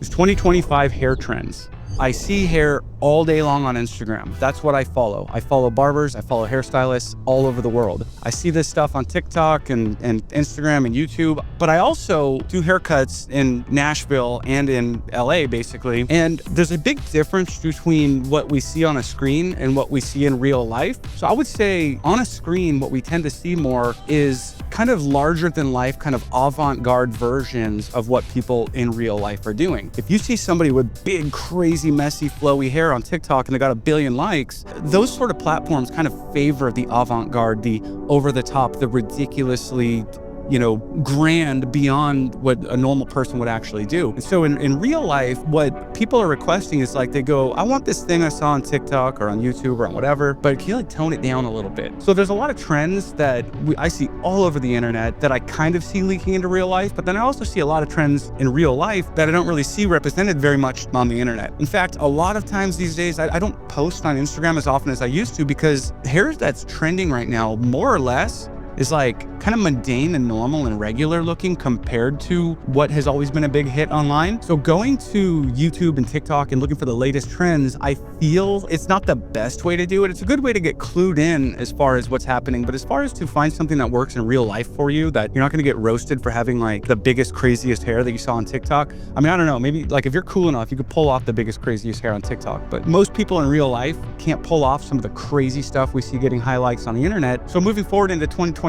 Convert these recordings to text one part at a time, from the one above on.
is 2025 hair trends. I see hair all day long on Instagram. That's what I follow. I follow barbers, I follow hairstylists all over the world. I see this stuff on TikTok and Instagram and YouTube, but I also do haircuts in Nashville and in LA basically. And there's a big difference between what we see on a screen and what we see in real life. So I would say on a screen, what we tend to see more is kind of larger than life, kind of avant-garde versions of what people in real life are doing. If you see somebody with big, crazy, messy, flowy hair on TikTok and they got 1 billion likes, those sort of platforms kind of favor the avant-garde, the over-the-top, the ridiculously, grand beyond what a normal person would actually do. And so in real life, what people are requesting is like, they go, I want this thing I saw on TikTok or on YouTube or on whatever, but can you like tone it down a little bit? So there's a lot of trends that I see all over the internet that I kind of see leaking into real life, but then I also see a lot of trends in real life that I don't really see represented very much on the internet. In fact, a lot of times these days, I don't post on Instagram as often as I used to because hair that's trending right now, more or less, is like kind of mundane and normal and regular looking compared to what has always been a big hit online. So going to YouTube and TikTok and looking for the latest trends, I feel it's not the best way to do it. It's a good way to get clued in as far as what's happening, but as far as to find something that works in real life for you, that you're not gonna get roasted for having like the biggest, craziest hair that you saw on TikTok. I mean, I don't know, maybe like if you're cool enough, you could pull off the biggest, craziest hair on TikTok, but most people in real life can't pull off some of the crazy stuff we see getting highlights on the internet. So moving forward into 2025,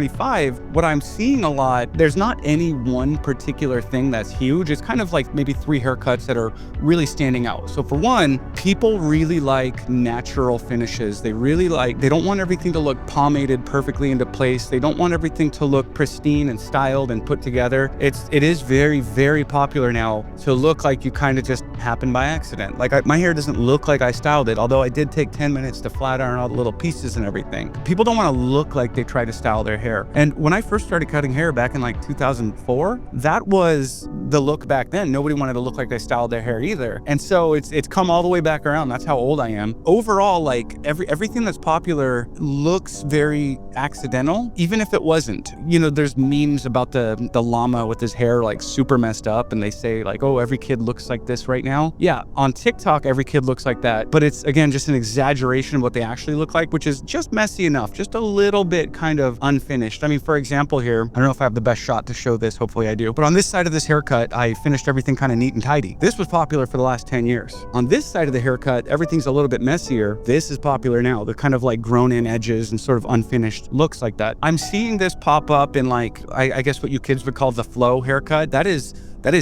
what I'm seeing a lot, there's not any one particular thing that's huge. It's kind of like maybe 3 haircuts that are really standing out. So for one, people really like natural finishes. They don't want everything to look pomaded perfectly into place. They don't want everything to look pristine and styled and put together. It is very, very popular now to look like you kind of just happened by accident. Like my hair doesn't look like I styled it, although I did take 10 minutes to flat iron all the little pieces and everything. People don't want to look like they try to style their hair. And when I first started cutting hair back in like 2004, that was the look back then. Nobody wanted to look like they styled their hair either. And so it's come all the way back around. That's how old I am. Overall, like everything that's popular looks very accidental, even if it wasn't. There's memes about the llama with his hair like super messed up, and they say like, oh, every kid looks like this right now. Yeah, on TikTok, every kid looks like that, but it's again just an exaggeration of what they actually look like, which is just messy enough, just a little bit kind of unfinished. I mean, for example here, I don't know if I have the best shot to show this, hopefully I do, but on this side of this haircut, I finished everything kind of neat and tidy. This was popular for the last 10 years. On this side of the haircut, everything's a little bit messier. This is popular now, the kind of like grown in edges and sort of unfinished looks like that. I'm seeing this pop up in like, I guess what you kids would call the flow haircut. That is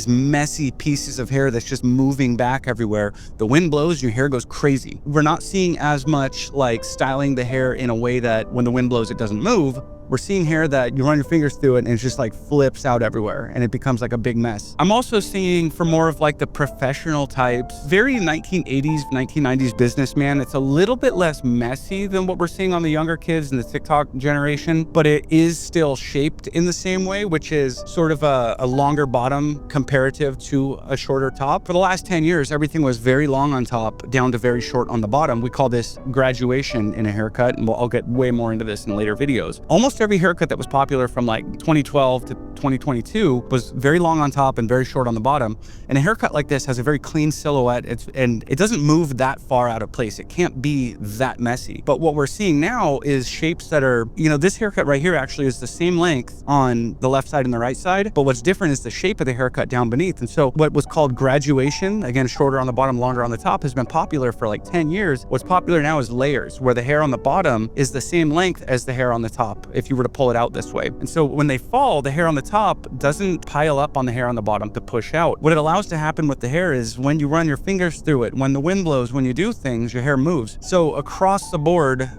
messy pieces of hair that's just moving back everywhere. The wind blows, your hair goes crazy. We're not seeing as much like styling the hair in a way that when the wind blows, it doesn't move. We're seeing hair that you run your fingers through it and it just like flips out everywhere and it becomes like a big mess. I'm also seeing for more of like the professional types, very 1980s, 1990s businessman. It's a little bit less messy than what we're seeing on the younger kids in the TikTok generation, but it is still shaped in the same way, which is sort of a longer bottom comparative to a shorter top. For the last 10 years, everything was very long on top down to very short on the bottom. We call this graduation in a haircut, and I'll get way more into this in later videos. Almost every haircut that was popular from like 2012 to 2022 was very long on top and very short on the bottom. And a haircut like this has a very clean silhouette, and it doesn't move that far out of place. It can't be that messy. But what we're seeing now is shapes that are, this haircut right here actually is the same length on the left side and the right side, but what's different is the shape of the haircut down beneath. And so what was called graduation, again, shorter on the bottom, longer on the top, has been popular for like 10 years. What's popular now is layers, where the hair on the bottom is the same length as the hair on the top, if you were to pull it out this way. And so when they fall, the hair on the top doesn't pile up on the hair on the bottom to push out. What it allows to happen with the hair is when you run your fingers through it, when the wind blows, when you do things, your hair moves. So across the board,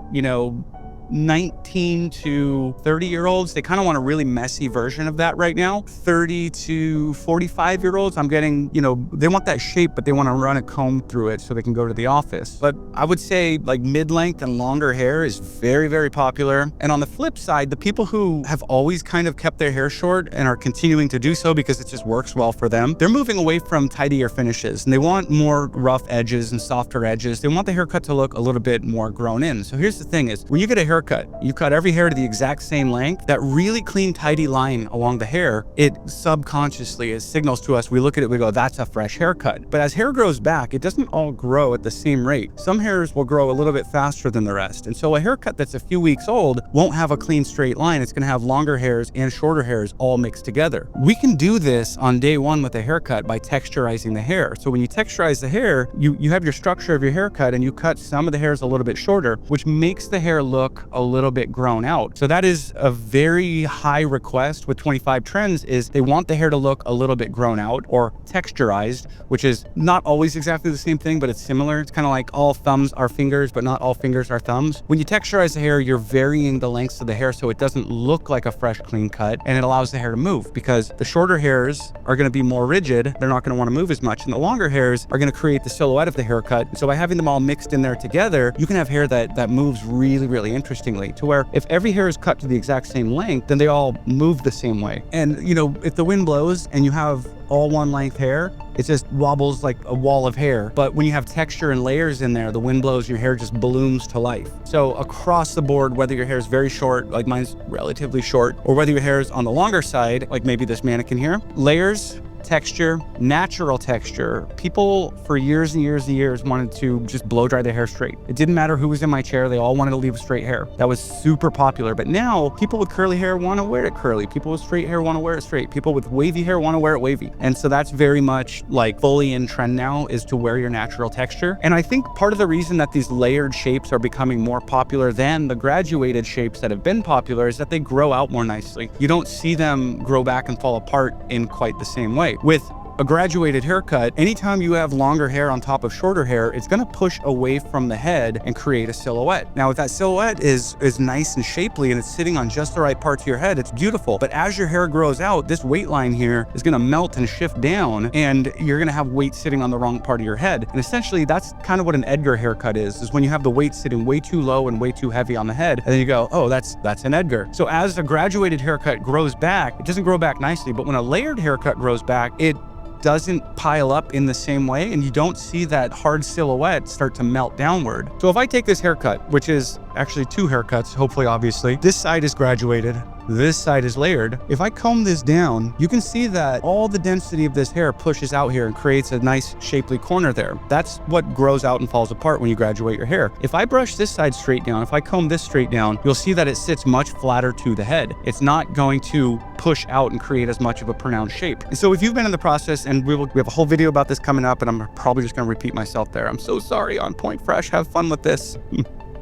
19 to 30-year-olds, they kind of want a really messy version of that right now. 30 to 45-year-olds, I'm getting, they want that shape, but they want to run a comb through it so they can go to the office. But I would say like mid-length and longer hair is very, very popular. And on the flip side, the people who have always kind of kept their hair short and are continuing to do so because it just works well for them, they're moving away from tidier finishes and they want more rough edges and softer edges. They want the haircut to look a little bit more grown in. So here's the thing is, when you get a haircut haircut, you cut every hair to the exact same length, that really clean, tidy line along the hair, it subconsciously, it signals to us, we look at it, we go, that's a fresh haircut. But as hair grows back, it doesn't all grow at the same rate. Some hairs will grow a little bit faster than the rest. And so a haircut that's a few weeks old won't have a clean straight line. It's gonna have longer hairs and shorter hairs all mixed together. We can do this on day one with a haircut by texturizing the hair. So when you texturize the hair, you have your structure of your haircut and you cut some of the hairs a little bit shorter, which makes the hair look a little bit grown out. So that is a very high request with 25 Trends, is they want the hair to look a little bit grown out or texturized, which is not always exactly the same thing, but it's similar. It's kind of like all thumbs are fingers, but not all fingers are thumbs. When you texturize the hair, you're varying the lengths of the hair so it doesn't look like a fresh, clean cut, and it allows the hair to move, because the shorter hairs are going to be more rigid. They're not going to want to move as much, and the longer hairs are going to create the silhouette of the haircut. And so by having them all mixed in there together, you can have hair that moves really, really interestingly, to where if every hair is cut to the exact same length, then they all move the same way. And you know, if the wind blows and you have all one length hair, it just wobbles like a wall of hair. But when you have texture and layers in there, the wind blows, your hair just balloons to life. So across the board, whether your hair is very short, like mine's relatively short, or whether your hair is on the longer side, like maybe this mannequin here, layers, texture, natural texture. People for years and years and years wanted to just blow dry their hair straight. It didn't matter who was in my chair, they all wanted to leave straight hair. That was super popular. But now people with curly hair want to wear it curly. People with straight hair want to wear it straight. People with wavy hair want to wear it wavy. And so that's very much like fully in trend now, is to wear your natural texture. And I think part of the reason that these layered shapes are becoming more popular than the graduated shapes that have been popular is that they grow out more nicely. You don't see them grow back and fall apart in quite the same way. With a graduated haircut, anytime you have longer hair on top of shorter hair, it's gonna push away from the head and create a silhouette. Now, if that silhouette is nice and shapely and it's sitting on just the right parts of your head, it's beautiful. But as your hair grows out, this weight line here is gonna melt and shift down, and you're gonna have weight sitting on the wrong part of your head. And essentially, that's kind of what an Edgar haircut is when you have the weight sitting way too low and way too heavy on the head, and then you go, oh, that's an Edgar. So as a graduated haircut grows back, it doesn't grow back nicely, but when a layered haircut grows back, it doesn't pile up in the same way, and you don't see that hard silhouette start to melt downward. So if I take this haircut, which is actually two haircuts, hopefully, obviously, this side is graduated, this side is layered. If I comb this down, you can see that all the density of this hair pushes out here and creates a nice shapely corner there. That's what grows out and falls apart when you graduate your hair. If I brush this side straight down, if I comb this straight down, you'll see that it sits much flatter to the head. It's not going to push out and create as much of a pronounced shape. And so if you've been in the process, and we have a whole video about this coming up, and I'm probably just gonna repeat myself there. I'm so sorry, On Point Fresh, have fun with this.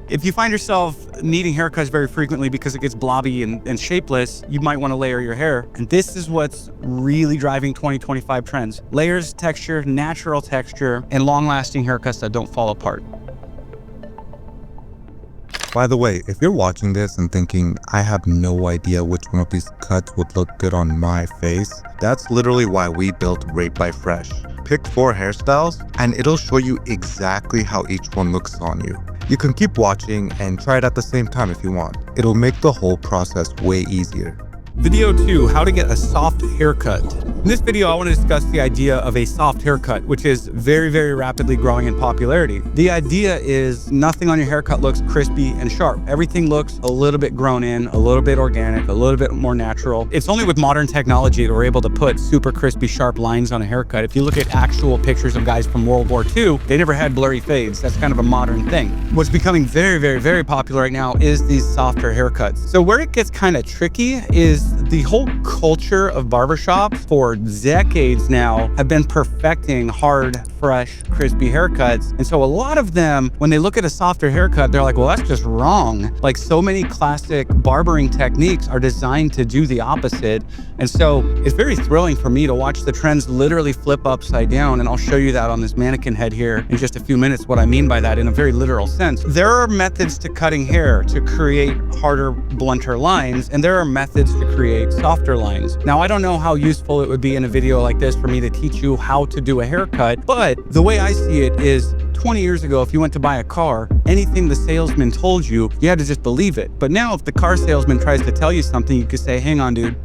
If you find yourself needing haircuts very frequently because it gets blobby and shapeless, you might want to layer your hair. And this is what's really driving 2025 trends. Layers, texture, natural texture, and long-lasting haircuts that don't fall apart. By the way, if you're watching this and thinking, I have no idea which one of these cuts would look good on my face, that's literally why we built Rate by Fresh. Pick 4 hairstyles and it'll show you exactly how each one looks on you. You can keep watching and try it at the same time if you want. It'll make the whole process way easier. Video 2, how to get a soft haircut. In this video, I want to discuss the idea of a soft haircut, which is very, very rapidly growing in popularity. The idea is nothing on your haircut looks crispy and sharp. Everything looks a little bit grown in, a little bit organic, a little bit more natural. It's only with modern technology that we're able to put super crispy, sharp lines on a haircut. If you look at actual pictures of guys from World War II, they never had blurry fades. That's kind of a modern thing. What's becoming very, very, very popular right now is these softer haircuts. So where it gets kind of tricky is the whole culture of barbershops for decades now have been perfecting hard, fresh, crispy haircuts. And so a lot of them, when they look at a softer haircut, they're like, well, that's just wrong. Like, so many classic barbering techniques are designed to do the opposite. And so it's very thrilling for me to watch the trends literally flip upside down. And I'll show you that on this mannequin head here in just a few minutes, what I mean by that in a very literal sense. There are methods to cutting hair to create harder, blunter lines, and there are methods to create softer lines. Now, I don't know how useful it would be in a video like this for me to teach you how to do a haircut, but the way I see it is 20 years ago, if you went to buy a car, anything the salesman told you, you had to just believe it. But now if the car salesman tries to tell you something, you could say, hang on, dude.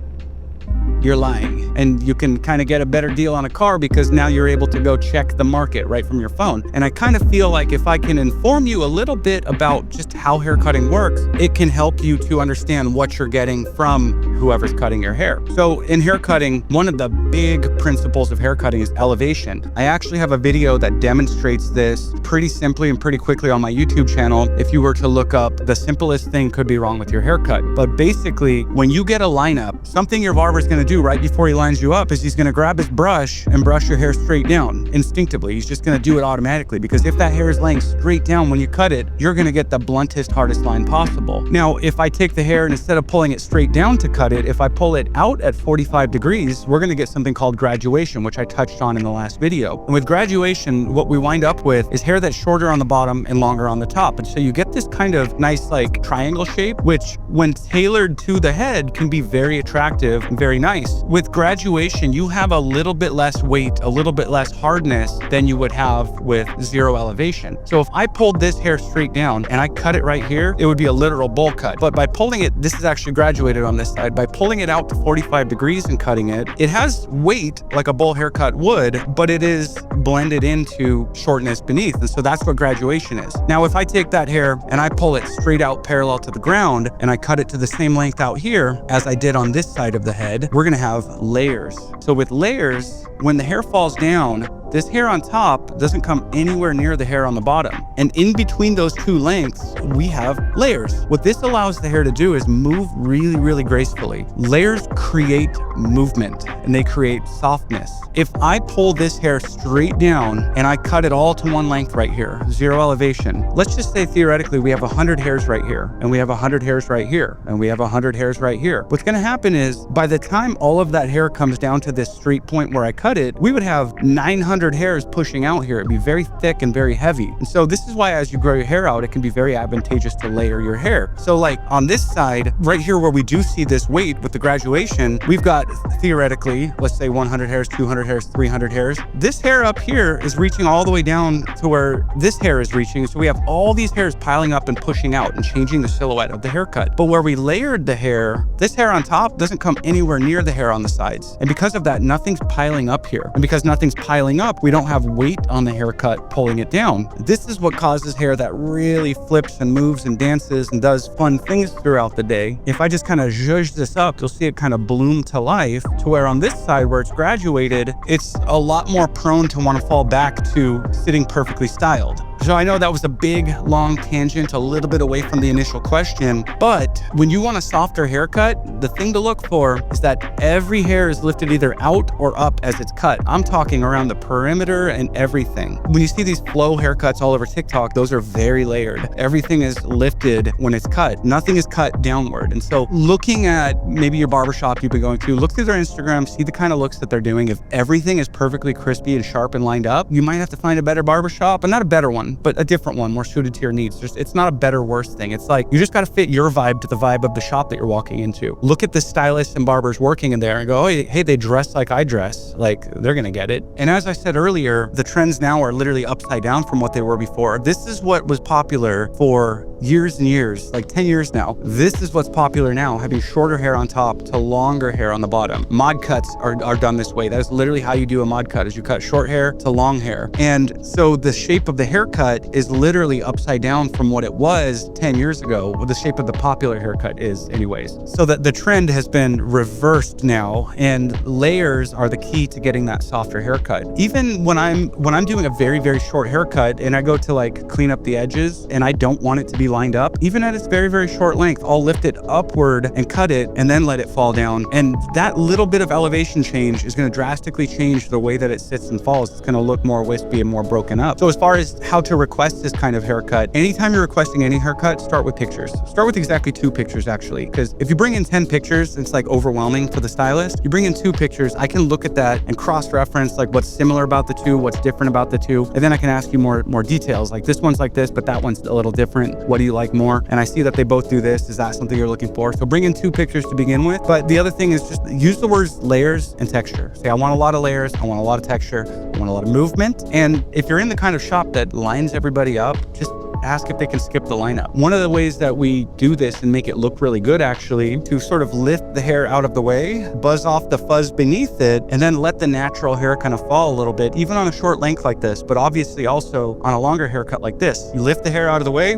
you're lying. And you can kind of get a better deal on a car because now you're able to go check the market right from your phone. And I kind of feel like if I can inform you a little bit about just how hair cutting works, it can help you to understand what you're getting from whoever's cutting your hair. So in hair cutting, one of the big principles of hair cutting is elevation. I actually have a video that demonstrates this pretty simply and pretty quickly on my YouTube channel. If you were to look up the simplest thing could be wrong with your haircut. But basically, when you get a lineup, something your barber's gonna do right before he lines you up is he's gonna grab his brush and brush your hair straight down instinctively. He's just gonna do it automatically, because if that hair is laying straight down when you cut it, you're gonna get the bluntest, hardest line possible. Now, if I take the hair and instead of pulling it straight down to cut it, if I pull it out at 45 degrees, we're gonna get something called graduation, which I touched on in the last video. And with graduation, what we wind up with is hair that's shorter on the bottom and longer on the top. And so you get this kind of nice like triangle shape, which when tailored to the head can be very attractive and very nice. With graduation, you have a little bit less weight, a little bit less hardness than you would have with zero elevation. So if I pulled this hair straight down and I cut it right here, it would be a literal bowl cut. But by pulling it, this is actually graduated on this side, by pulling it out to 45 degrees and cutting it, it has weight like a bowl haircut would, but it is blended into shortness beneath. And so that's what graduation is. Now, if I take that hair and I pull it straight out parallel to the ground and I cut it to the same length out here as I did on this side of the head, we're gonna have layers. So with layers, when the hair falls down, this hair on top doesn't come anywhere near the hair on the bottom. And in between those two lengths, we have layers. What this allows the hair to do is move really, really gracefully. Layers create movement and they create softness. If I pull this hair straight down and I cut it all to one length right here, zero elevation, let's just say theoretically we have 100 hairs right here, and we have 100 hairs right here, and we have 100 hairs right here. What's gonna happen is by the time all of that hair comes down to this straight point where I cut it, we would have 900 hairs pushing out here. It'd be very thick and very heavy. And so this is why as you grow your hair out, it can be very advantageous to layer your hair. So like on this side, right here where we do see this weight with the graduation, we've got theoretically, let's say 100 hairs, 200 hairs, 300 hairs. This hair up here is reaching all the way down to where this hair is reaching. So we have all these hairs piling up and pushing out and changing the silhouette of the haircut. But where we layered the hair, this hair on top doesn't come anywhere near the hair on the sides. And because of that, nothing's piling up here. And because nothing's piling up, we don't have weight on the haircut pulling it down. This is what causes hair that really flips and moves and dances and does fun things throughout the day. If I just kind of zhuzh this up, you'll see it kind of bloom to life, to where on this side where it's graduated, it's a lot more prone to want to fall back to sitting perfectly styled. So I know that was a big, long tangent, a little bit away from the initial question, but when you want a softer haircut, the thing to look for is that every hair is lifted either out or up as it's cut. I'm talking around the perimeter and everything. When you see these flow haircuts all over TikTok, those are very layered. Everything is lifted when it's cut. Nothing is cut downward. And so looking at maybe your barbershop you've been going to, look through their Instagram, see the kind of looks that they're doing. If everything is perfectly crispy and sharp and lined up, you might have to find a better barbershop, and not a better one, but a different one, more suited to your needs. It's not a better, worse thing. It's like, you just got to fit your vibe to the vibe of the shop that you're walking into. Look at the stylists and barbers working in there and go, oh, hey, they dress like I dress. Like, they're going to get it. And as I said earlier, the trends now are literally upside down from what they were before. This is what was popular for years and years, like 10 years now. This is what's popular now, having shorter hair on top to longer hair on the bottom. Mod cuts are done this way. That is literally how you do a mod cut, is you cut short hair to long hair. And so the shape of the haircut is literally upside down from what it was 10 years ago, what the shape of the popular haircut is anyways. So that the trend has been reversed now, and layers are the key to getting that softer haircut. Even when I'm doing a very, very short haircut and I go to like clean up the edges and I don't want it to be lined up, even at its very, very short length, I'll lift it upward and cut it and then let it fall down. And that little bit of elevation change is going to drastically change the way that it sits and falls. It's going to look more wispy and more broken up. So as far as how to request this kind of haircut, anytime you're requesting any haircut, start with pictures. Start with exactly 2 pictures actually, because if you bring in 10 pictures, it's like overwhelming for the stylist. You bring in 2 pictures, I can look at that and cross-reference like what's similar about the 2, what's different about the 2, and then I can ask you more details, like this one's like this, but that one's a little different. What do you like more? And I see that they both do this. Is that something you're looking for? So bring in 2 pictures to begin with. But the other thing is just use the words layers and texture. Say, I want a lot of layers, I want a lot of texture, I want a lot of movement. And if you're in the kind of shop that lines everybody up, just ask if they can skip the lineup. One of the ways that we do this and make it look really good, actually, to sort of lift the hair out of the way, buzz off the fuzz beneath it, and then let the natural hair kind of fall a little bit, even on a short length like this, but obviously also on a longer haircut like this. You lift the hair out of the way,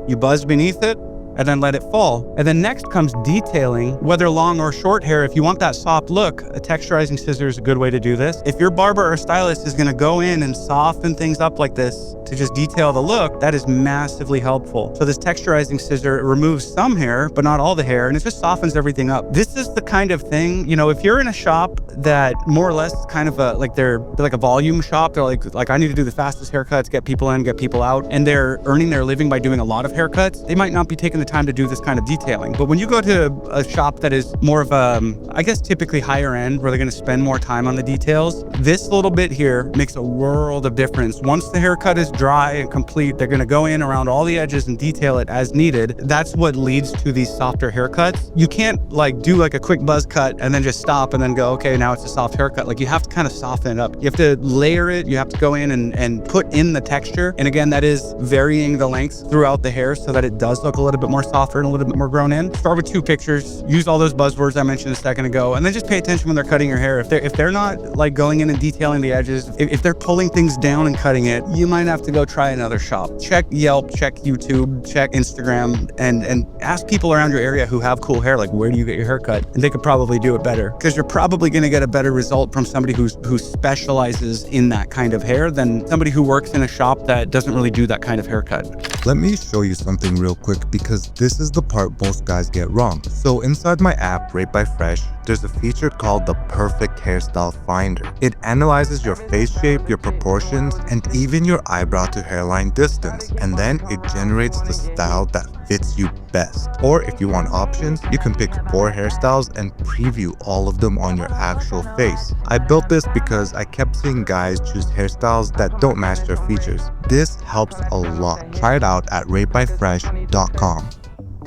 you buzz beneath it, and then let it fall. And then next comes detailing, whether long or short hair. If you want that soft look, a texturizing scissor is a good way to do this. If your barber or stylist is gonna go in and soften things up like this to just detail the look, that is massively helpful. So this texturizing scissor removes some hair, but not all the hair, and it just softens everything up. This is the kind of thing, you know, if you're in a shop that more or less kind of they're like a volume shop, they're like I need to do the fastest haircuts, get people in, get people out, and they're earning their living by doing a lot of haircuts, they might not be taking the time to do this kind of detailing. But when you go to a shop that is more of I guess typically higher end, where they're going to spend more time on the details, this little bit here makes a world of difference. Once the haircut is dry and complete, they're going to go in around all the edges and detail it as needed. That's what leads to these softer haircuts. You can't like do like a quick buzz cut and then just stop and then go, okay, now it's a soft haircut. Like you have to kind of soften it up. You have to layer it. You have to go in and put in the texture. And again, that is varying the length throughout the hair so that it does look a little bit more softer and a little bit more grown in. Start with 2 pictures, use all those buzzwords I mentioned a second ago, and then just pay attention when they're cutting your hair. If they're not like going in and detailing the edges, if they're pulling things down and cutting it, you might have to go try another shop. Check Yelp, check YouTube, check Instagram, and ask people around your area who have cool hair, like where do you get your hair cut? And they could probably do it better, because you're probably going to get a better result from somebody who specializes in that kind of hair than somebody who works in a shop that doesn't really do that kind of haircut. Let me show you something real quick, because this is the part most guys get wrong. So inside my app, Rate by Fresh, there's a feature called the Perfect Hairstyle Finder. It analyzes your face shape, your proportions, and even your eyebrow to hairline distance. And then it generates the style that fits you best. Or if you want options, you can pick 4 hairstyles and preview all of them on your actual face. I built this because I kept seeing guys choose hairstyles that don't match their features. This helps a lot. Try it out at ratebyfresh.com.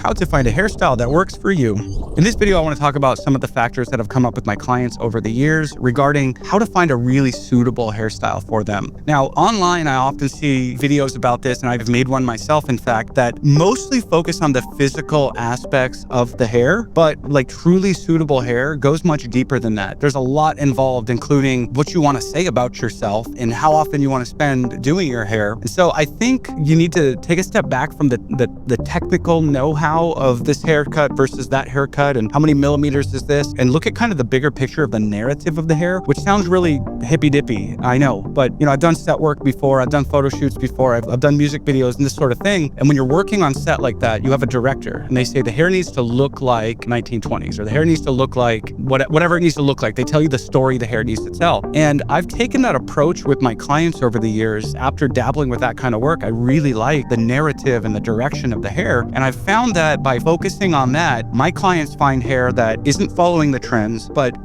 How to find a hairstyle that works for you. In this video, I want to talk about some of the factors that have come up with my clients over the years regarding how to find a really suitable hairstyle for them. Now, online, I often see videos about this, and I've made one myself, in fact, that mostly focus on the physical aspects of the hair, but like truly suitable hair goes much deeper than that. There's a lot involved, including what you want to say about yourself and how often you want to spend doing your hair. And so I think you need to take a step back from the technical know-how of this haircut versus that haircut and how many millimeters is this, and look at kind of the bigger picture of the narrative of the hair, which sounds really hippy-dippy, I know, but you know, I've done set work before, I've done photo shoots before, I've done music videos and this sort of thing. And when you're working on set like that, you have a director and they say the hair needs to look like 1920s, or the hair needs to look like whatever it needs to look like. They tell you the story the hair needs to tell. And I've taken that approach with my clients over the years. After dabbling with that kind of work, I really like the narrative and the direction of the hair. And I've found that by focusing on that, my clients find hair that isn't following the trends, but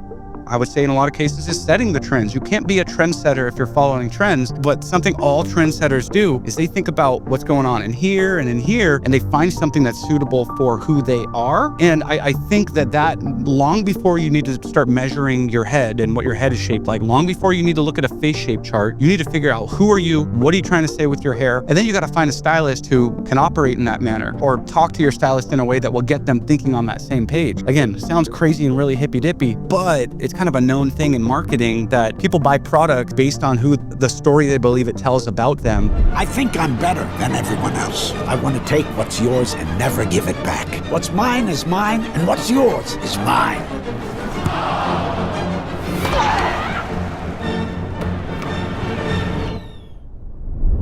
I would say in a lot of cases is setting the trends. You can't be a trendsetter if you're following trends, but something all trendsetters do is they think about what's going on in here, and they find something that's suitable for who they are. And I think that long before you need to start measuring your head and what your head is shaped like, long before you need to look at a face shape chart, you need to figure out who are you, what are you trying to say with your hair, and then you got to find a stylist who can operate in that manner, or talk to your stylist in a way that will get them thinking on that same page. Again, sounds crazy and really hippy-dippy, but it's kind of a known thing in marketing that people buy products based on who the story they believe it tells about them. I think I'm better than everyone else. I want to take what's yours and never give it back. What's mine is mine, and what's yours is mine.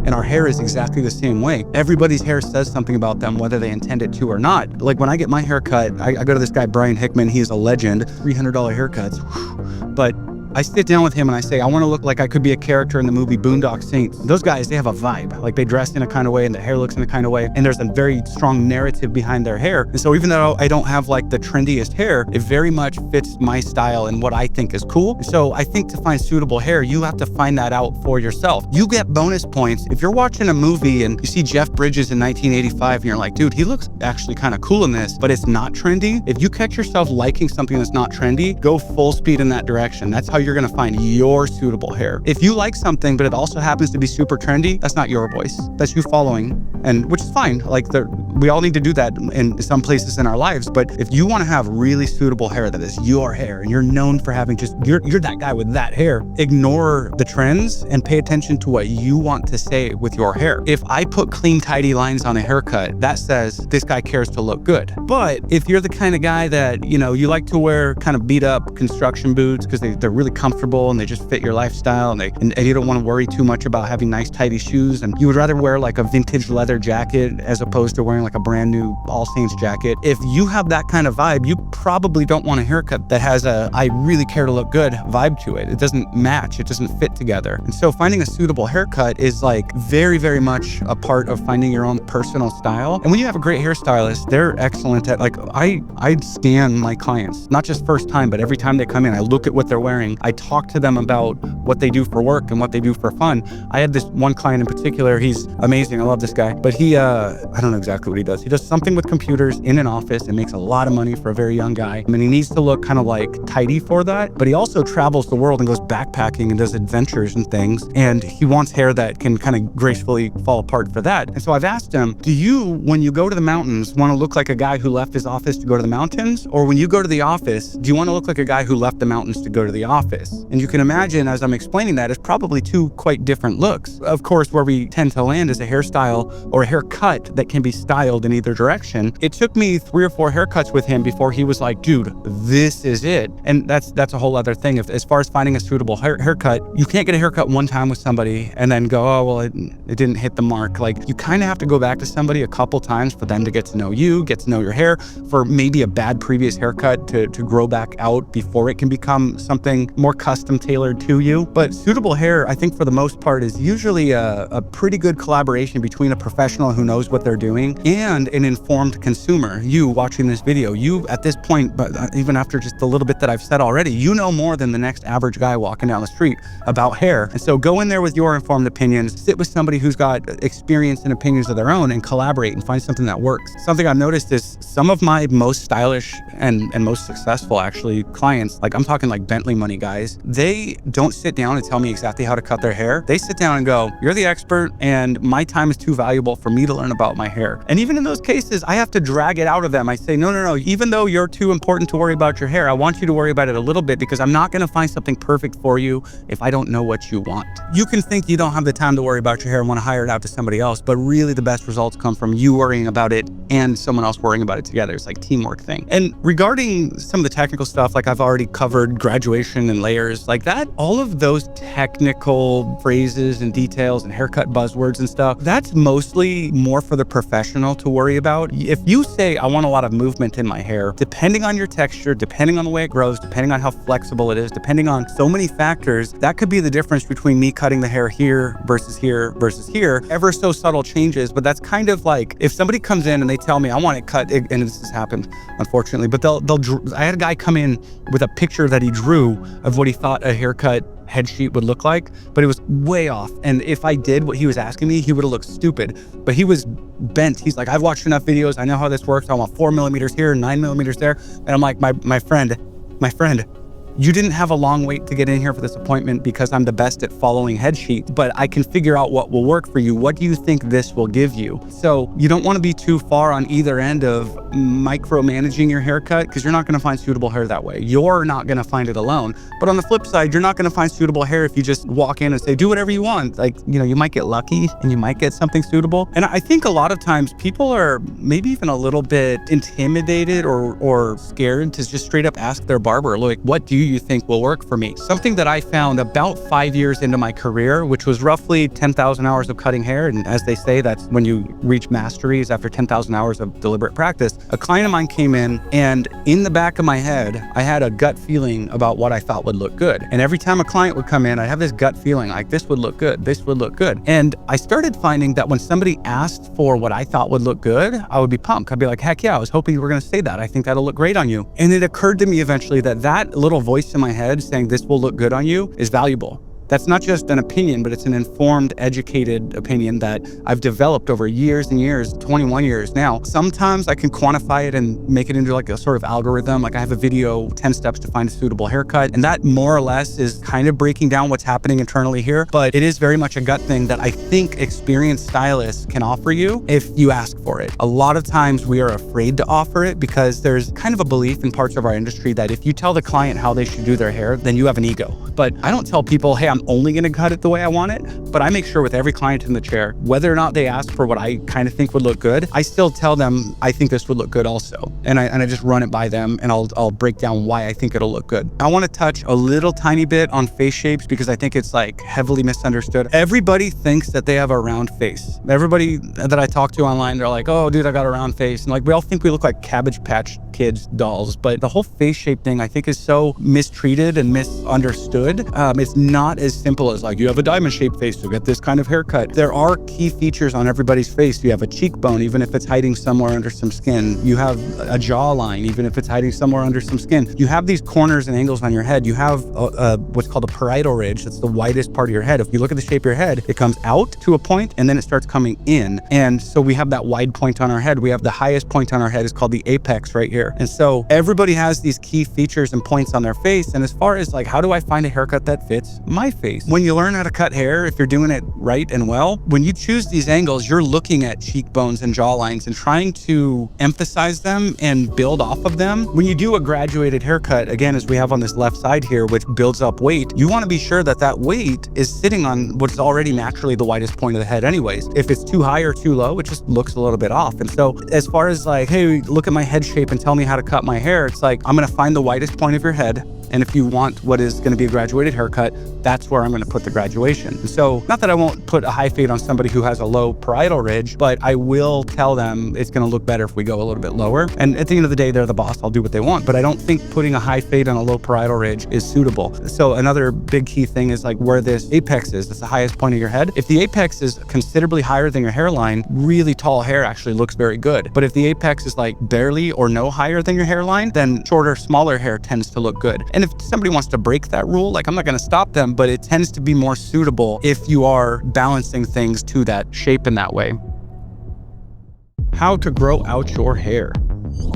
And our hair is exactly the same way. Everybody's hair says something about them, whether they intend it to or not. Like when I get my hair cut, I go to this guy, Brian Hickman. He is a legend, $300 haircuts. But I sit down with him and I say, I want to look like I could be a character in the movie Boondock Saints. Those guys, they have a vibe. Like they dress in a kind of way and the hair looks in a kind of way. And there's a very strong narrative behind their hair. And so even though I don't have like the trendiest hair, it very much fits my style and what I think is cool. So I think to find suitable hair, you have to find that out for yourself. You get bonus points. If you're watching a movie and you see Jeff Bridges in 1985 and you're like, dude, he looks actually kind of cool in this, but it's not trendy. If you catch yourself liking something that's not trendy, go full speed in that direction. That's how you're gonna find your suitable hair. If you like something, but it also happens to be super trendy, that's not your voice. That's you following, and which is fine. Like we all need to do that in some places in our lives. But if you want to have really suitable hair that is your hair, and you're known for having you're that guy with that hair, ignore the trends and pay attention to what you want to say with your hair. If I put clean, tidy lines on a haircut, that says this guy cares to look good. But if you're the kind of guy that, you know, you like to wear kind of beat up construction boots because they're really comfortable and they just fit your lifestyle, and you don't want to worry too much about having nice, tidy shoes, and you would rather wear like a vintage leather jacket as opposed to wearing like a brand new All Saints jacket. If you have that kind of vibe, you probably don't want a haircut that has a I really care to look good vibe to it. It doesn't match. It doesn't fit together. And so finding a suitable haircut is like very, very much a part of finding your own personal style. And when you have a great hairstylist, they're excellent at, like, I scan my clients, not just first time, but every time they come in, I look at what they're wearing. I talk to them about what they do for work and what they do for fun. I had this one client in particular. He's amazing. I love this guy, but he, I don't know exactly what he does. He does something with computers in an office and makes a lot of money for a very young guy. I mean, he needs to look kind of like tidy for that, but he also travels the world and goes backpacking and does adventures and things. And he wants hair that can kind of gracefully fall apart for that. And so I've asked him, do you, when you go to the mountains, want to look like a guy who left his office to go to the mountains? Or when you go to the office, do you want to look like a guy who left the mountains to go to the office? And you can imagine, as I'm explaining that, it's probably two quite different looks. Of course, where we tend to land is a hairstyle or a haircut that can be styled in either direction. It took me 3 or 4 haircuts with him before he was like, dude, this is it. And that's a whole other thing. As far as finding a suitable haircut, you can't get a haircut one time with somebody and then go, oh, well, it didn't hit the mark. Like, you kind of have to go back to somebody a couple times for them to get to know you, get to know your hair, for maybe a bad previous haircut to grow back out before it can become something more custom tailored to you. But suitable hair, I think for the most part, is usually a pretty good collaboration between a professional who knows what they're doing and an informed consumer. You watching this video, you at this point, but even after just a little bit that I've said already, you know more than the next average guy walking down the street about hair. And so go in there with your informed opinions, sit with somebody who's got experience and opinions of their own, and collaborate and find something that works. Something I've noticed is some of my most stylish and most successful actually clients, like I'm talking like Bentley money guys, they don't sit down and tell me exactly how to cut their hair. They sit down and go, you're the expert and my time is too valuable for me to learn about my hair. And even in those cases, I have to drag it out of them. I say, no, even though you're too important to worry about your hair, I want you to worry about it a little bit, because I'm not gonna find something perfect for you if I don't know what you want. You can think you don't have the time to worry about your hair and want to hire it out to somebody else, but really the best results come from you worrying about it and someone else worrying about it together. It's like a teamwork thing. And regarding some of the technical stuff, like I've already covered graduation and layers, like that, all of those technical phrases and details and haircut buzzwords and stuff, that's mostly more for the professional to worry about. If you say, I want a lot of movement in my hair, depending on your texture, depending on the way it grows, depending on how flexible it is, depending on so many factors, that could be the difference between me cutting the hair here versus here versus here. Ever so subtle changes, but that's kind of like if somebody comes in and they tell me I want it cut, and this has happened unfortunately, but I had a guy come in with a picture that he drew of what he thought a haircut head sheet would look like, but it was way off. And if I did what he was asking me, he would have looked stupid, but he was bent. He's like, I've watched enough videos. I know how this works. I want 4 millimeters here, 9 millimeters there. And I'm like, my friend, you didn't have a long wait to get in here for this appointment because I'm the best at following head sheets, but I can figure out what will work for you. What do you think this will give you? So you don't want to be too far on either end of micromanaging your haircut, because you're not going to find suitable hair that way. You're not going to find it alone. But on the flip side, you're not going to find suitable hair if you just walk in and say, do whatever you want. Like, you know, you might get lucky and you might get something suitable. And I think a lot of times people are maybe even a little bit intimidated or scared to just straight up ask their barber, like, what do you think will work for me? Something that I found about 5 years into my career, which was roughly 10,000 hours of cutting hair. And as they say, that's when you reach mastery, is after 10,000 hours of deliberate practice. A client of mine came in, and in the back of my head, I had a gut feeling about what I thought would look good. And every time a client would come in, I'd have this gut feeling like this would look good, this would look good. And I started finding that when somebody asked for what I thought would look good, I would be pumped. I'd be like, heck yeah, I was hoping you were gonna say that. I think that'll look great on you. And it occurred to me eventually that that little voice in my head saying this will look good on you is valuable. That's not just an opinion, but it's an informed, educated opinion that I've developed over years and years, 21 years now. Sometimes I can quantify it and make it into like a sort of algorithm. Like I have a video, 10 steps to find a suitable haircut. And that more or less is kind of breaking down what's happening internally here. But it is very much a gut thing that I think experienced stylists can offer you if you ask for it. A lot of times we are afraid to offer it because there's kind of a belief in parts of our industry that if you tell the client how they should do their hair, then you have an ego. But I don't tell people, hey, I'm only going to cut it the way I want it. But I make sure with every client in the chair, whether or not they ask for what I kind of think would look good, I still tell them I think this would look good also. And I just run it by them and I'll break down why I think it'll look good. I want to touch a little tiny bit on face shapes because I think it's like heavily misunderstood. Everybody thinks that they have a round face. Everybody that I talk to online, they're like, oh, dude, I got a round face. And like, we all think we look like Cabbage Patch Kids dolls. But the whole face shape thing, I think, is so mistreated and misunderstood. It's not as simple as like, you have a diamond shaped face, so get this kind of haircut. There are key features on everybody's face. You have a cheekbone, even if it's hiding somewhere under some skin. You have a jawline, even if it's hiding somewhere under some skin. You have these corners and angles on your head. You have what's called a parietal ridge. That's the widest part of your head. If you look at the shape of your head, it comes out to a point and then it starts coming in. And so we have that wide point on our head. We have the highest point on our head is called the apex right here. And so everybody has these key features and points on their face. And as far as like, how do I find a haircut that fits my face? When you learn how to cut hair, if you're doing it right and well, when you choose these angles, you're looking at cheekbones and jawlines and trying to emphasize them and build off of them. When you do a graduated haircut, again, as we have on this left side here, which builds up weight, you want to be sure that that weight is sitting on what's already naturally the widest point of the head anyways. If it's too high or too low, it just looks a little bit off. And so as far as like, hey, look at my head shape and tell me how to cut my hair, it's like, I'm going to find the widest point of your head. And if you want what is going to be a graduated haircut, that's where I'm going to put the graduation. And so not that I won't put a high fade on somebody who has a low parietal ridge, but I will tell them it's going to look better if we go a little bit lower. And at the end of the day, they're the boss. I'll do what they want. But I don't think putting a high fade on a low parietal ridge is suitable. So another big key thing is like where this apex is. That's the highest point of your head. If the apex is considerably higher than your hairline, really tall hair actually looks very good. But if the apex is like barely or no higher than your hairline, then shorter, smaller hair tends to look good. And if somebody wants to break that rule, like I'm not going to stop them, but it tends to be more suitable if you are balancing things to that shape in that way. How to grow out your hair.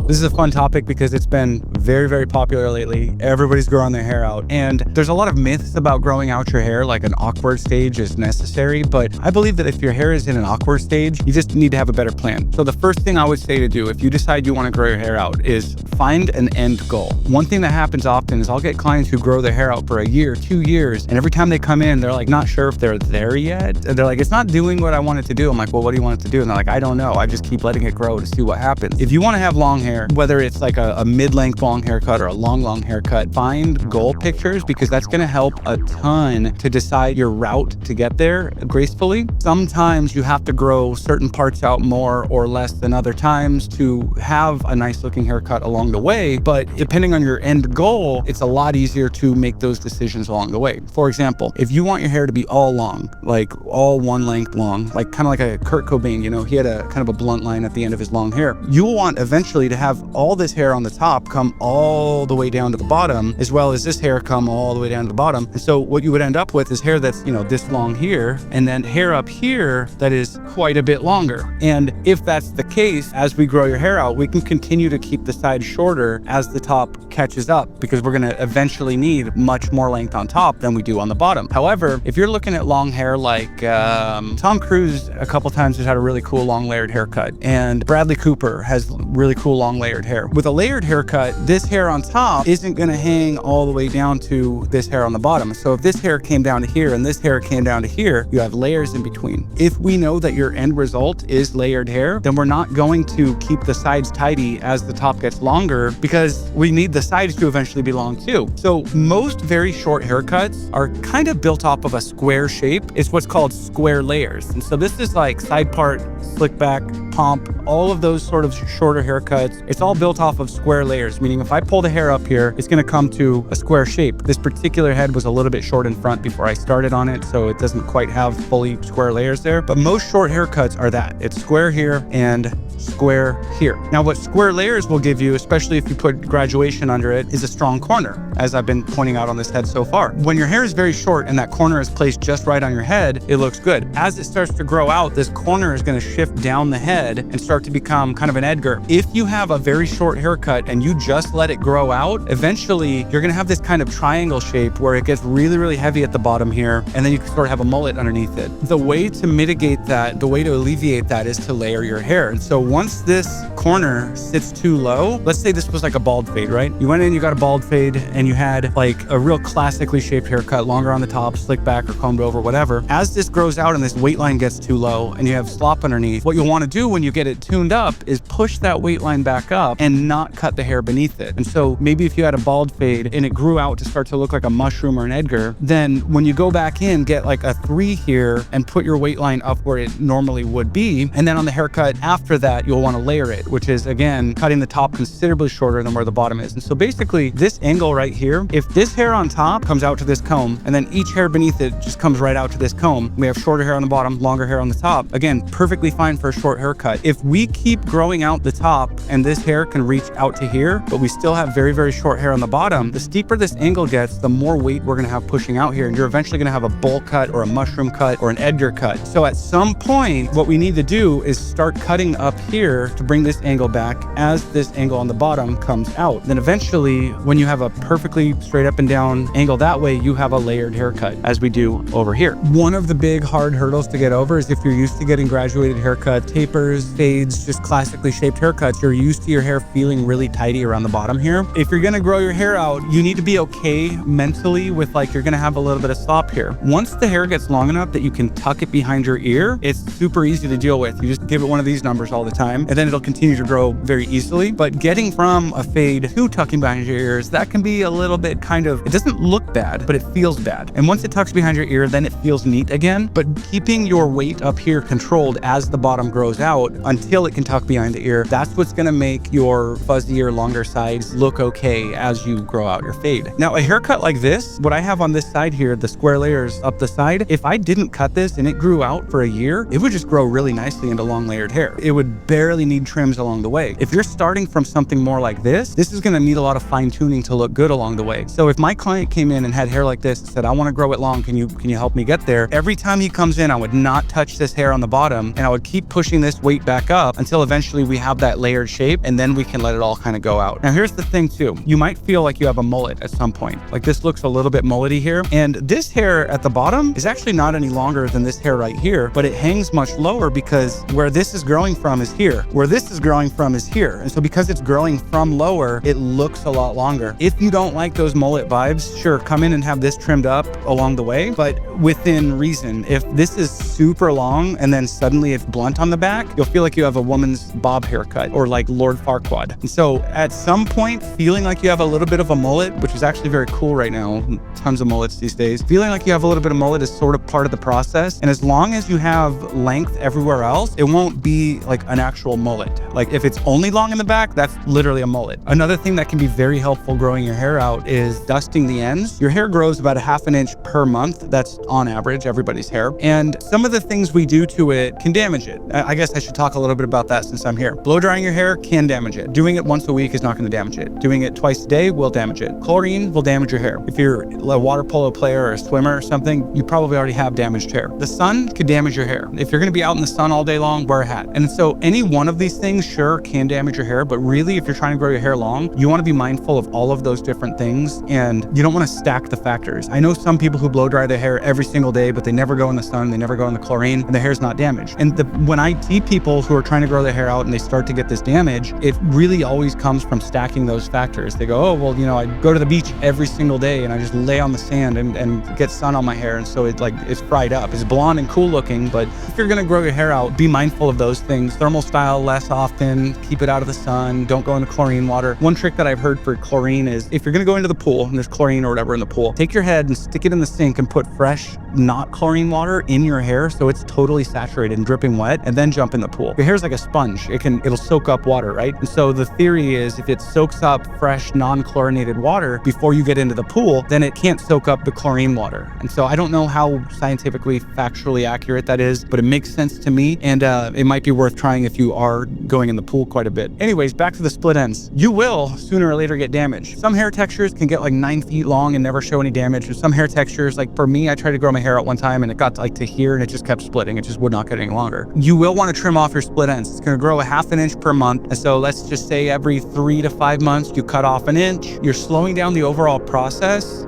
This is a fun topic because it's been very, very popular lately. Everybody's growing their hair out. And there's a lot of myths about growing out your hair, like an awkward stage is necessary. But I believe that if your hair is in an awkward stage, you just need to have a better plan. So the first thing I would say to do if you decide you want to grow your hair out is find an end goal. One thing that happens often is I'll get clients who grow their hair out for a year, 2 years, and every time they come in, they're like not sure if they're there yet. And they're like, it's not doing what I want it to do. I'm like, well, what do you want it to do? And they're like, I don't know. I just keep letting it grow to see what happens. If you want to have long hair, whether it's like a mid-length long haircut or a long haircut, find goal pictures because that's going to help a ton to decide your route to get there gracefully. Sometimes you have to grow certain parts out more or less than other times to have a nice looking haircut along the way. But depending on your end goal, it's a lot easier to make those decisions along the way. For example, if you want your hair to be all long, like all one length long, like kind of like a Kurt Cobain, you know, he had a kind of a blunt line at the end of his long hair. You'll want eventually to have all this hair on the top come all the way down to the bottom, as well as this hair come all the way down to the bottom. And so what you would end up with is hair that's, you know, this long here, and then hair up here that is quite a bit longer. And if that's the case, as we grow your hair out, we can continue to keep the sides shorter as the top catches up, because we're going to eventually need much more length on top than we do on the bottom. However, if you're looking at long hair like Tom Cruise a couple times has had a really cool long layered haircut, and Bradley Cooper has really cool long layered hair. With a layered haircut, this hair on top isn't going to hang all the way down to this hair on the bottom. So if this hair came down to here and this hair came down to here, you have layers in between. If we know that your end result is layered hair, then we're not going to keep the sides tidy as the top gets longer, because we need the sides to eventually be long too. So most very short haircuts are kind of built off of a square shape. It's what's called square layers. And so this is like side part, slick back, pomp, all of those sort of shorter haircuts. It's all built off of square layers, meaning if I pull the hair up here, it's going to come to a square shape. This particular head was a little bit short in front before I started on it, so it doesn't quite have fully square layers there. But most short haircuts are that. It's square here and square here. Now, what square layers will give you, especially if you put graduation under it, is a strong corner, as I've been pointing out on this head so far. When your hair is very short and that corner is placed just right on your head, it looks good. As it starts to grow out, this corner is going to shift down the head and start to become kind of an Edgar. If you have a very short haircut and you just let it grow out, eventually you're going to have this kind of triangle shape where it gets really, really heavy at the bottom here, and then you can sort of have a mullet underneath it. The way to mitigate that, the way to alleviate that is to layer your hair. And so once this corner sits too low, let's say this was like a bald fade, right? You went in, you got a bald fade, and you had like a real classically shaped haircut, longer on the top, slick back or combed over, whatever. As this grows out and this weight line gets too low and you have slop underneath, what you'll want to do when you get it tuned up is push that weight line back up and not cut the hair beneath it. And so maybe if you had a bald fade and it grew out to start to look like a mushroom or an Edgar, then when you go back in, get like a 3 here and put your weight line up where it normally would be. And then on the haircut after that, you'll want to layer it, which is again, cutting the top considerably shorter than where the bottom is. And so basically this angle right here, if this hair on top comes out to this comb and then each hair beneath it just comes right out to this comb, we have shorter hair on the bottom, longer hair on the top. Again, perfectly fine for a short haircut. If we keep growing out the top and this hair can reach out to here, but we still have very, very short hair on the bottom, the steeper this angle gets, the more weight we're going to have pushing out here. And you're eventually going to have a bowl cut or a mushroom cut or an Edgar cut. So at some point, what we need to do is start cutting up here to bring this angle back as this angle on the bottom comes out. Then eventually, when you have a perfectly straight up and down angle that way, you have a layered haircut as we do over here. One of the big hard hurdles to get over is if you're used to getting graduated haircut, tapers, fades, just classically shaped haircuts, you're used to your hair feeling really tidy around the bottom here. If you're gonna grow your hair out, you need to be okay mentally with like you're gonna have a little bit of slop here. Once the hair gets long enough that you can tuck it behind your ear, it's super easy to deal with. You just give it one of these numbers all the time and then it'll continue to grow very easily. But getting from a fade to tucking behind your ears, that can be a little bit kind of, it doesn't look bad, but it feels bad. And once it tucks behind your ear, then it feels neat again. But keeping your weight up here controlled as the bottom grows out until it can tuck behind the ear, that's what's gonna make your fuzzier, longer sides look okay as you grow out your fade. Now, a haircut like this, what I have on this side here, the square layers up the side, if I didn't cut this and it grew out for a year, it would just grow really nicely into long layered hair. It would barely need trims along the way. If you're starting from something more like this is gonna need a lot of fine tuning to look good along the way. So if my client came in and had hair like this and said, I wanna grow it long, can you help me get there? Every time he comes in, I would not touch this hair on the bottom and I would keep pushing this weight back up until eventually we have that layered shape and then we can let it all kind of go out. Now here's the thing too, you might feel like you have a mullet at some point. Like this looks a little bit mullety here. And this hair at the bottom is actually not any longer than this hair right here, but it hangs much lower because where this is growing from is here. Where this is growing from is here. And so because it's growing from lower, it looks a lot longer. If you don't like those mullet vibes, sure, come in and have this trimmed up along the way, but within reason. If this is super long and then suddenly it's blunt on the back, you'll feel like you have a woman's bob haircut or like Lord Farquaad. And so at some point, feeling like you have a little bit of a mullet, which is actually very cool right now, tons of mullets these days, feeling like you have a little bit of mullet is sort of part of the process. And as long as you have length everywhere else, it won't be like an actual mullet. Like if it's only long in the back, that's literally a mullet. Another thing that can be very helpful growing your hair out is dusting the ends. Your hair grows about a ½ inch per month. That's on average, everybody's hair. And some of the things we do to it can damage it. I guess I should talk a little bit about that since I'm here. Blow drying your hair can damage it. Doing it once a week is not going to damage it. Doing it twice a day will damage it. Chlorine will damage your hair. If you're a water polo player or a swimmer or something, you probably already have damaged hair. The sun could damage your hair. If you're going to be out in the sun all day long, wear a hat. And so any one of these things, sure, can damage your hair, but really if you're trying to grow your hair long, you want to be mindful of all of those different things and you don't want to stack the factors. I know some people who blow dry their hair every single day, but they never go in the sun, they never go in the chlorine, and the hair's not damaged. And when I see people who are trying to grow their hair out and they start to get this damage, it really always comes from stacking those factors. They go, oh, well, you know, I go to the beach every single day and I just lay on the sand and get sun on my hair. And so it's fried up. It's blonde and cool looking, but if you're going to grow your hair out, be mindful of those things. Thermal style less often, keep it out of the sun, don't go into chlorine water. One trick that I've heard for chlorine is if you're going to go into the pool and there's chlorine or whatever in the pool, take your head and stick it in the sink and put fresh, not chlorine water in your hair so it's totally saturated and dripping wet, and then jump in the pool. Your hair's like a sponge. It'll soak up water, right? And so the theory is if it soaks up fresh, non-chlorinated water before you get into the pool, then it can't soak up the chlorine water. And so I don't know how scientifically, factually accurate that is, but it makes sense to me, and it might be worth trying if you are going in the pool quite a bit. Anyways, back to the split ends. You will sooner or later get damaged. Some hair textures can get like 9 feet long and never show any damage. There's some hair textures, like for me, I tried to grow my hair out one time and it got like to here and it just kept splitting. It just would not get any longer. You will want to trim off your split ends. It's going to grow a 1/2 inch per month. And so let's just say every 3 to 5 months, you cut off an inch. You're slowing down the overall process,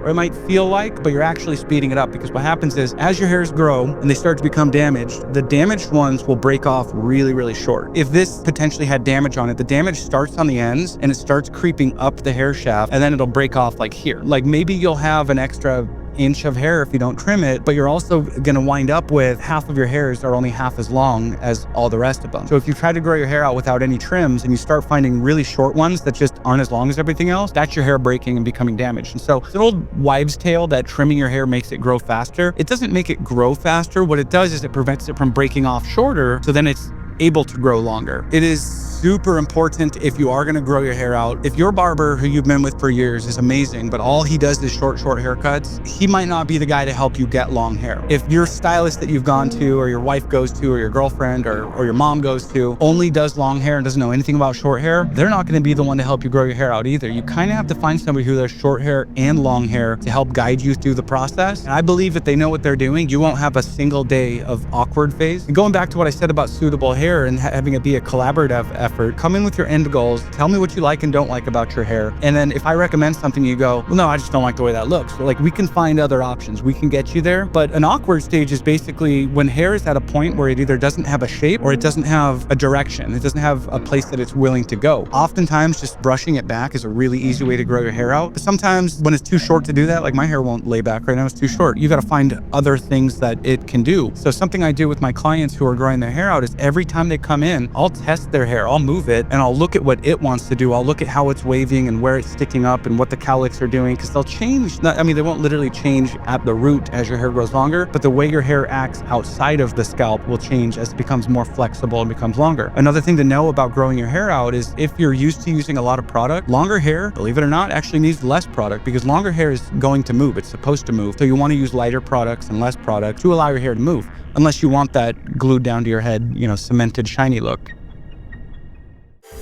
or it might feel like, but you're actually speeding it up, because what happens is as your hairs grow and they start to become damaged, the damaged ones will break off really, really short. If this potentially had damage on it, the damage starts on the ends and it starts creeping up the hair shaft, and then it'll break off like here. Like maybe you'll have an extra inch of hair if you don't trim it, but you're also going to wind up with half of your hairs are only half as long as all the rest of them. So if you try to grow your hair out without any trims and you start finding really short ones that just aren't as long as everything else, that's your hair breaking and becoming damaged. And so it's an old wives' tale that trimming your hair makes it grow faster. It doesn't make it grow faster. What it does is it prevents it from breaking off shorter, so then it's able to grow longer. It is super important if you are going to grow your hair out. If your barber who you've been with for years is amazing, but all he does is short haircuts, he might not be the guy to help you get long hair. If your stylist that you've gone to, or your wife goes to, or your girlfriend or your mom goes to, only does long hair and doesn't know anything about short hair, they're not going to be the one to help you grow your hair out either. You kind of have to find somebody who does short hair and long hair to help guide you through the process. And I believe if they know what they're doing, you won't have a single day of awkward phase. And going back to what I said about suitable hair and having it be a collaborative effort, come in with your end goals. Tell me what you like and don't like about your hair. And then if I recommend something, you go, well, no, I just don't like the way that looks. So like, we can find other options. We can get you there. But an awkward stage is basically when hair is at a point where it either doesn't have a shape or it doesn't have a direction. It doesn't have a place that it's willing to go. Oftentimes, just brushing it back is a really easy way to grow your hair out. But sometimes when it's too short to do that, like my hair won't lay back right now, it's too short. You got to find other things that it can do. So something I do with my clients who are growing their hair out is every time they come in, I'll test their hair, I'll move it, and I'll look at what it wants to do. I'll look at how it's waving and where it's sticking up and what the cowlicks are doing, because they'll change. I mean, they won't literally change at the root as your hair grows longer, but the way your hair acts outside of the scalp will change as it becomes more flexible and becomes longer. Another thing to know about growing your hair out is if you're used to using a lot of product, longer hair, believe it or not, actually needs less product, because longer hair is going to move. It's supposed to move. So you want to use lighter products and less product to allow your hair to move, unless you want that glued down to your head, cemented, shiny look.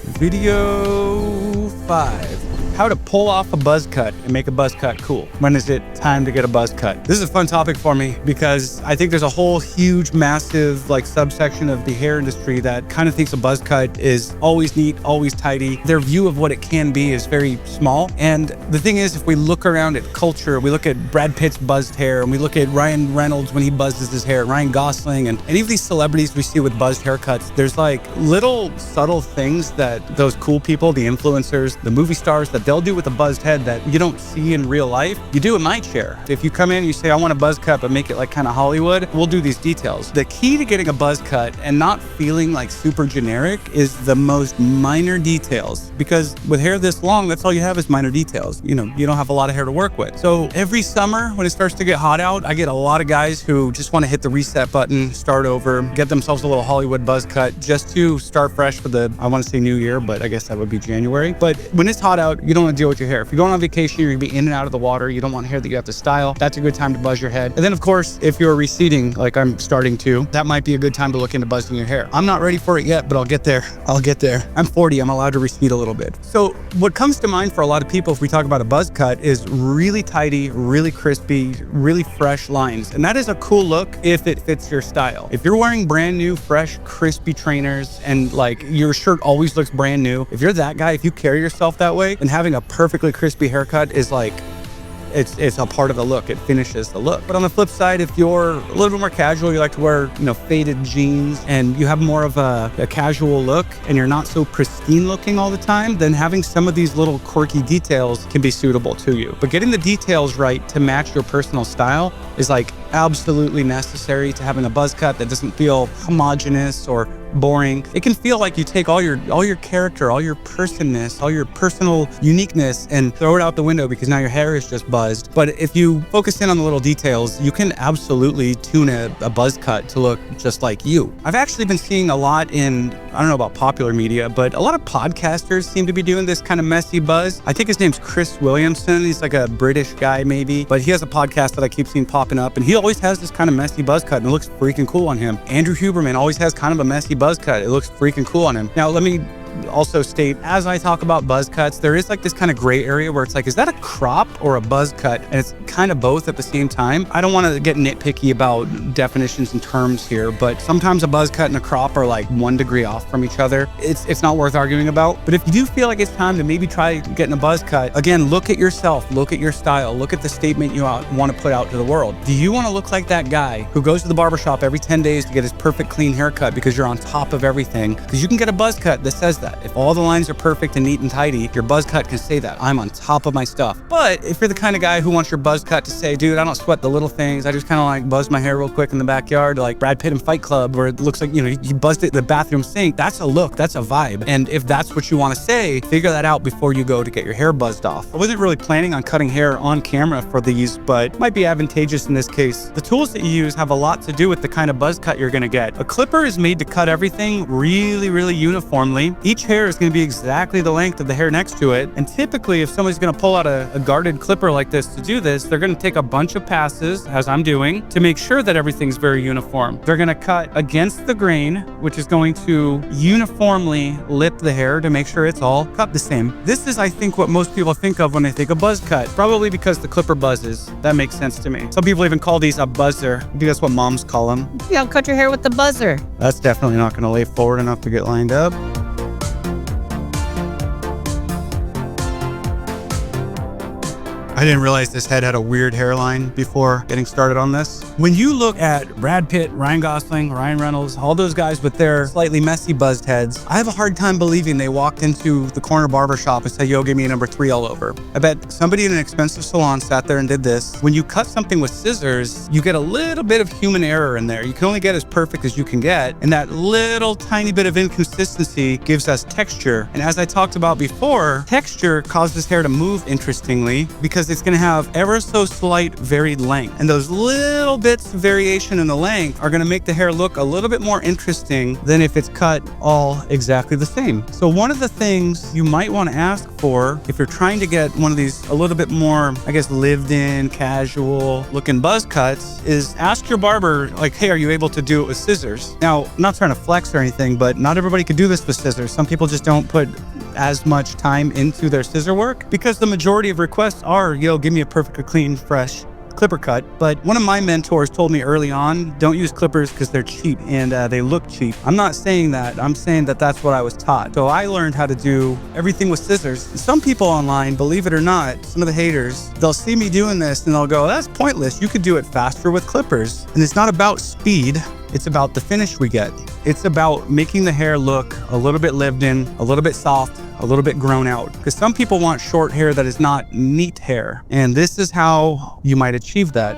Video 5. How to pull off a buzz cut and make a buzz cut cool. When is it time to get a buzz cut? This is a fun topic for me because I think there's a whole huge, massive subsection of the hair industry that kind of thinks a buzz cut is always neat, always tidy. Their view of what it can be is very small. And the thing is, if we look around at culture, we look at Brad Pitt's buzzed hair, and we look at Ryan Reynolds when he buzzes his hair, Ryan Gosling, and any of these celebrities we see with buzzed haircuts, there's like little subtle things that those cool people, the influencers, the movie stars, that they'll do with a buzzed head that you don't see in real life. You do in my chair. If you come in and you say, I want a buzz cut, but make it like kind of Hollywood, we'll do these details. The key to getting a buzz cut and not feeling like super generic is the most minor details. Because with hair this long, that's all you have is minor details. You don't have a lot of hair to work with. So every summer when it starts to get hot out, I get a lot of guys who just want to hit the reset button, start over, get themselves a little Hollywood buzz cut just to start fresh for I want to say New Year, but I guess that would be January. But when it's hot out, you don't want to deal with your hair. If you're going on vacation, you're gonna be in and out of the water, you don't want hair that you have to style, that's a good time to buzz your head. And then of course, if you're receding, like I'm starting to, that might be a good time to look into buzzing your hair. I'm not ready for it yet, but I'll get there. I'm 40, I'm allowed to recede a little bit. So what comes to mind for a lot of people if we talk about a buzz cut is really tidy, really crispy, really fresh lines. And that is a cool look if it fits your style. If you're wearing brand new, fresh, crispy trainers and like your shirt always looks brand new, if you're that guy, if you carry yourself that way, then having a perfectly crispy haircut is like, it's a part of the look. It finishes the look. But on the flip side, if you're a little bit more casual, you like to wear, faded jeans, and you have more of a casual look, and you're not so pristine looking all the time, then having some of these little quirky details can be suitable to you. But getting the details right to match your personal style is like absolutely necessary to having a buzz cut that doesn't feel homogeneous or boring. It can feel like you take all your character, all your personness, all your personal uniqueness and throw it out the window because now your hair is just buzzed. But if you focus in on the little details, you can absolutely tune a buzz cut to look just like you. I've actually been seeing a lot in, I don't know about popular media, but a lot of podcasters seem to be doing this kind of messy buzz. I think his name's Chris Williamson. He's like a British guy maybe, but he has a podcast that I keep seeing popping up, and he'll always has this kind of messy buzz cut and it looks freaking cool on him. Andrew Huberman always has kind of a messy buzz cut. It looks freaking cool on him. Now, let me also state, as I talk about buzz cuts, there is like this kind of gray area where it's like, is that a crop or a buzz cut? And it's kind of both at the same time. I don't want to get nitpicky about definitions and terms here, but sometimes a buzz cut and a crop are like 1 degree off from each other. It's not worth arguing about. But if you do feel like it's time to maybe try getting a buzz cut, again, look at yourself, look at your style, look at the statement you want to put out to the world. Do you want to look like that guy who goes to the barbershop every 10 days to get his perfect clean haircut because you're on top of everything? Because you can get a buzz cut that says that. If all the lines are perfect and neat and tidy, your buzz cut can say that. I'm on top of my stuff. But if you're the kind of guy who wants your buzz cut to say, dude, I don't sweat the little things, I just kind of like buzz my hair real quick in the backyard, like Brad Pitt in Fight Club, where it looks like, you know, he buzzed it in the bathroom sink, that's a look, that's a vibe. And if that's what you want to say, figure that out before you go to get your hair buzzed off. I wasn't really planning on cutting hair on camera for these, but it might be advantageous in this case. The tools that you use have a lot to do with the kind of buzz cut you're gonna get. A clipper is made to cut everything really, really uniformly. Each hair is gonna be exactly the length of the hair next to it. And typically, if somebody's gonna pull out a guarded clipper like this to do this, they're gonna take a bunch of passes, as I'm doing, to make sure that everything's very uniform. They're gonna cut against the grain, which is going to uniformly lip the hair to make sure it's all cut the same. This is, I think, what most people think of when they think of buzz cut, probably because the clipper buzzes. That makes sense to me. Some people even call these a buzzer. I think that's what moms call them. Yeah, cut your hair with the buzzer. That's definitely not gonna lay forward enough to get lined up. I didn't realize this head had a weird hairline before getting started on this. When you look at Brad Pitt, Ryan Gosling, Ryan Reynolds, all those guys with their slightly messy buzzed heads, I have a hard time believing they walked into the corner barbershop and said, yo, give me a number 3 all over. I bet somebody in an expensive salon sat there and did this. When you cut something with scissors, you get a little bit of human error in there. You can only get as perfect as you can get. And that little tiny bit of inconsistency gives us texture. And as I talked about before, texture causes hair to move interestingly because it's gonna have ever so slight varied length. And those little bits of variation in the length are gonna make the hair look a little bit more interesting than if it's cut all exactly the same. So one of the things you might wanna ask for if you're trying to get one of these a little bit more, I guess, lived in, casual looking buzz cuts is ask your barber, like, hey, are you able to do it with scissors? Now, I'm not trying to flex or anything, but not everybody can do this with scissors. Some people just don't put as much time into their scissor work because the majority of requests are, yo, give me a perfectly clean, fresh clipper cut. But one of my mentors told me early on, don't use clippers because they're cheap and they look cheap. I'm not saying that. I'm saying that that's what I was taught. So I learned how to do everything with scissors. Some people online, believe it or not, some of the haters, they'll see me doing this and they'll go, that's pointless. You could do it faster with clippers. And it's not about speed. It's about the finish we get. It's about making the hair look a little bit lived in, a little bit soft, a little bit grown out. Because some people want short hair that is not neat hair. And this is how you might achieve that.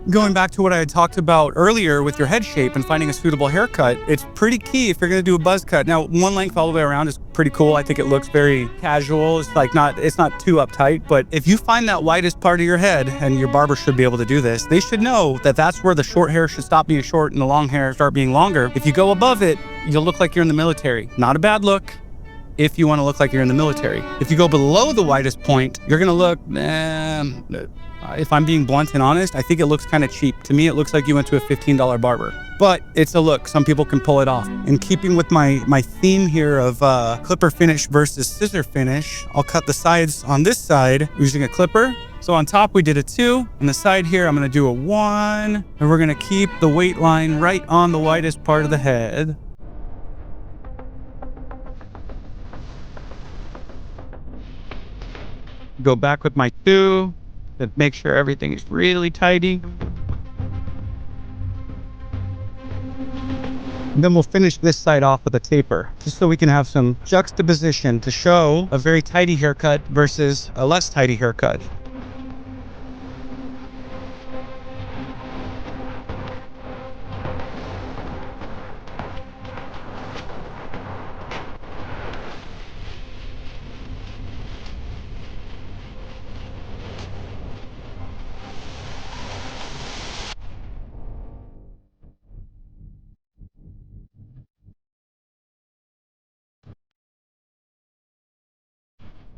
Going back to what I had talked about earlier with your head shape and finding a suitable haircut, it's pretty key if you're gonna do a buzz cut. Now, one length all the way around is pretty cool. I think it looks very casual. It's like it's not too uptight, but if you find that widest part of your head, and your barber should be able to do this, they should know that that's where the short hair should stop being short and the long hair start being longer. If you go above it, you'll look like you're in the military. Not a bad look if you want to look like you're in the military. If you go below the widest point, you're gonna look, if I'm being blunt and honest, I think it looks kind of cheap. To me, it looks like you went to a $15 barber. But it's a look. Some people can pull it off. In keeping with my theme here of clipper finish versus scissor finish, I'll cut the sides on this side using a clipper. So on top, we did a 2. On the side here, I'm gonna do a 1. And we're gonna keep the weight line right on the widest part of the head. Go back with my 2 to make sure everything is really tidy. And then we'll finish this side off with a taper, just so we can have some juxtaposition to show a very tidy haircut versus a less tidy haircut.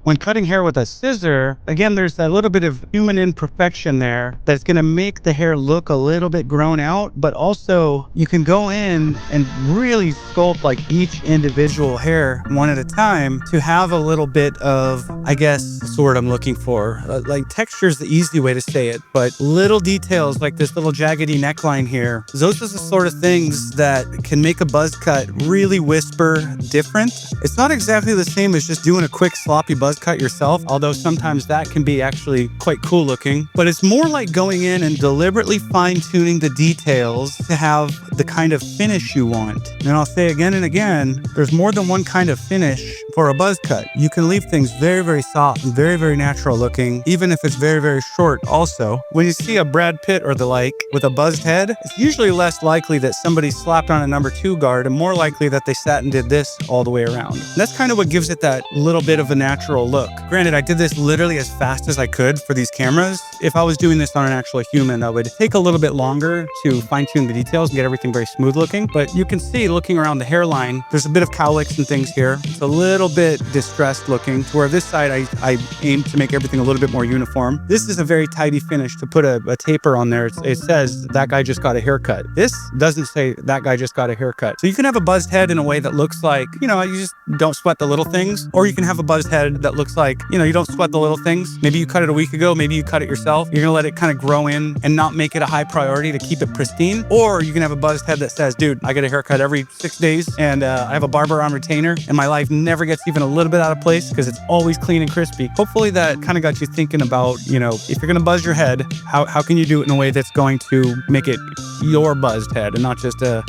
When cutting hair with a scissor, again, there's that little bit of human imperfection there that's going to make the hair look a little bit grown out, but also you can go in and really sculpt like each individual hair one at a time to have a little bit of, I guess, that's the word I'm looking for. Like texture is the easy way to say it, but little details like this little jaggedy neckline here, those are the sort of things that can make a buzz cut really whisper different. It's not exactly the same as just doing a quick sloppy buzz cut yourself, although sometimes that can be actually quite cool looking, but it's more like going in and deliberately fine-tuning the details to have the kind of finish you want. And I'll say again and again, there's more than one kind of finish for a buzz cut. You can leave things very, very soft and very, very natural looking, even if it's very, very short also. When you see a Brad Pitt or the like with a buzzed head, it's usually less likely that somebody slapped on a number 2 guard and more likely that they sat and did this all the way around. And that's kind of what gives it that little bit of a natural look. Granted, I did this literally as fast as I could for these cameras. If I was doing this on an actual human, that would take a little bit longer to fine-tune the details and get everything very smooth looking. But you can see, looking around the hairline, there's a bit of cowlicks and things here. It's a little bit distressed looking, to where this side I aim to make everything a little bit more uniform. This is a very tidy finish. To put a taper on there, it says that guy just got a haircut. This doesn't say that guy just got a haircut. So you can have a buzzed head in a way that looks like, you just don't sweat the little things, or you can have a buzzed head that looks like, you don't sweat the little things. Maybe you cut it a week ago, maybe you cut it yourself. You're gonna let it kind of grow in and not make it a high priority to keep it pristine. Or you can have a buzzed head that says, dude, I get a haircut every 6 days and I have a barber on retainer and my life never gets even a little bit out of place because it's always clean and crispy. Hopefully that kind of got you thinking about, if you're gonna buzz your head, how can you do it in a way that's going to make it your buzzed head and not just a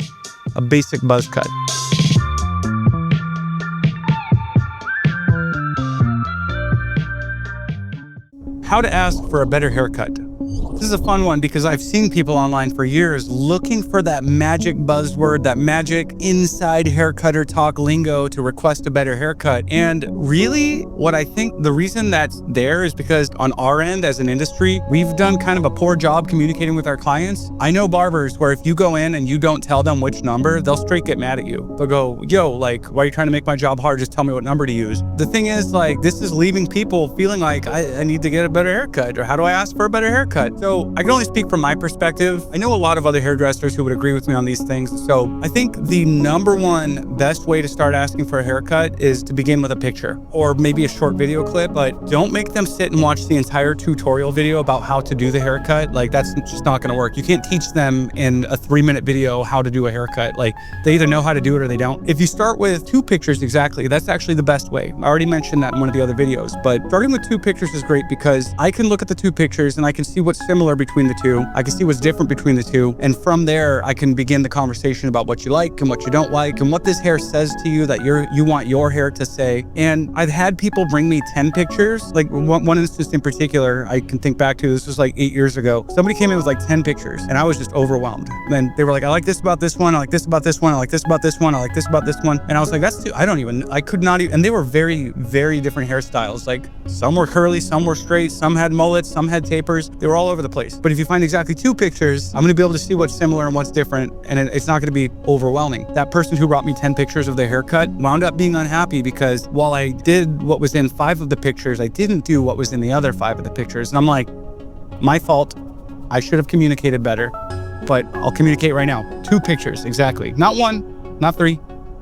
basic buzz cut. How to ask for a better haircut. This is a fun one because I've seen people online for years looking for that magic buzzword, that magic inside haircutter talk lingo to request a better haircut. And really, what I think the reason that's there is because on our end as an industry, we've done kind of a poor job communicating with our clients. I know barbers where if you go in and you don't tell them which number, they'll straight get mad at you. They'll go, yo, like, why are you trying to make my job hard? Just tell me what number to use. The thing is, like, this is leaving people feeling like I need to get a better haircut, or how do I ask for a better haircut? So I can only speak from my perspective. I know a lot of other hairdressers who would agree with me on these things. So I think the number one best way to start asking for a haircut is to begin with a picture or maybe a short video clip, but don't make them sit and watch the entire tutorial video about how to do the haircut. Like, that's just not going to work. You can't teach them in a 3-minute video how to do a haircut. Like, they either know how to do it or they don't. If you start with 2 pictures, exactly, that's actually the best way. I already mentioned that in one of the other videos, but starting with 2 pictures is great because I can look at the 2 pictures and I can see what's similar between the 2. I can see what's different between the 2. And from there, I can begin the conversation about what you like and what you don't like and what this hair says to you that you want your hair to say. And I've had people bring me 10 pictures. Like one instance in particular, I can think back to, this was like 8 years ago. Somebody came in with like 10 pictures and I was just overwhelmed. Then they were like, I like this about this one. I like this about this one. I like this about this one. I like this about this one. And I was like, that's too, I could not even, and they were very, very different hairstyles. Like, some were curly, some were straight, some had mullets, some had tapers. They were all over the place. But if you find exactly 2 pictures, I'm going to be able to see what's similar and what's different, and it's not going to be overwhelming. That person who brought me 10 pictures of their haircut wound up being unhappy because while I did what was in 5 of the pictures, I didn't do what was in the other 5 of the pictures. And I'm like, my fault. I should have communicated better, but I'll communicate right now. 2 pictures, exactly. Not 1, not 3,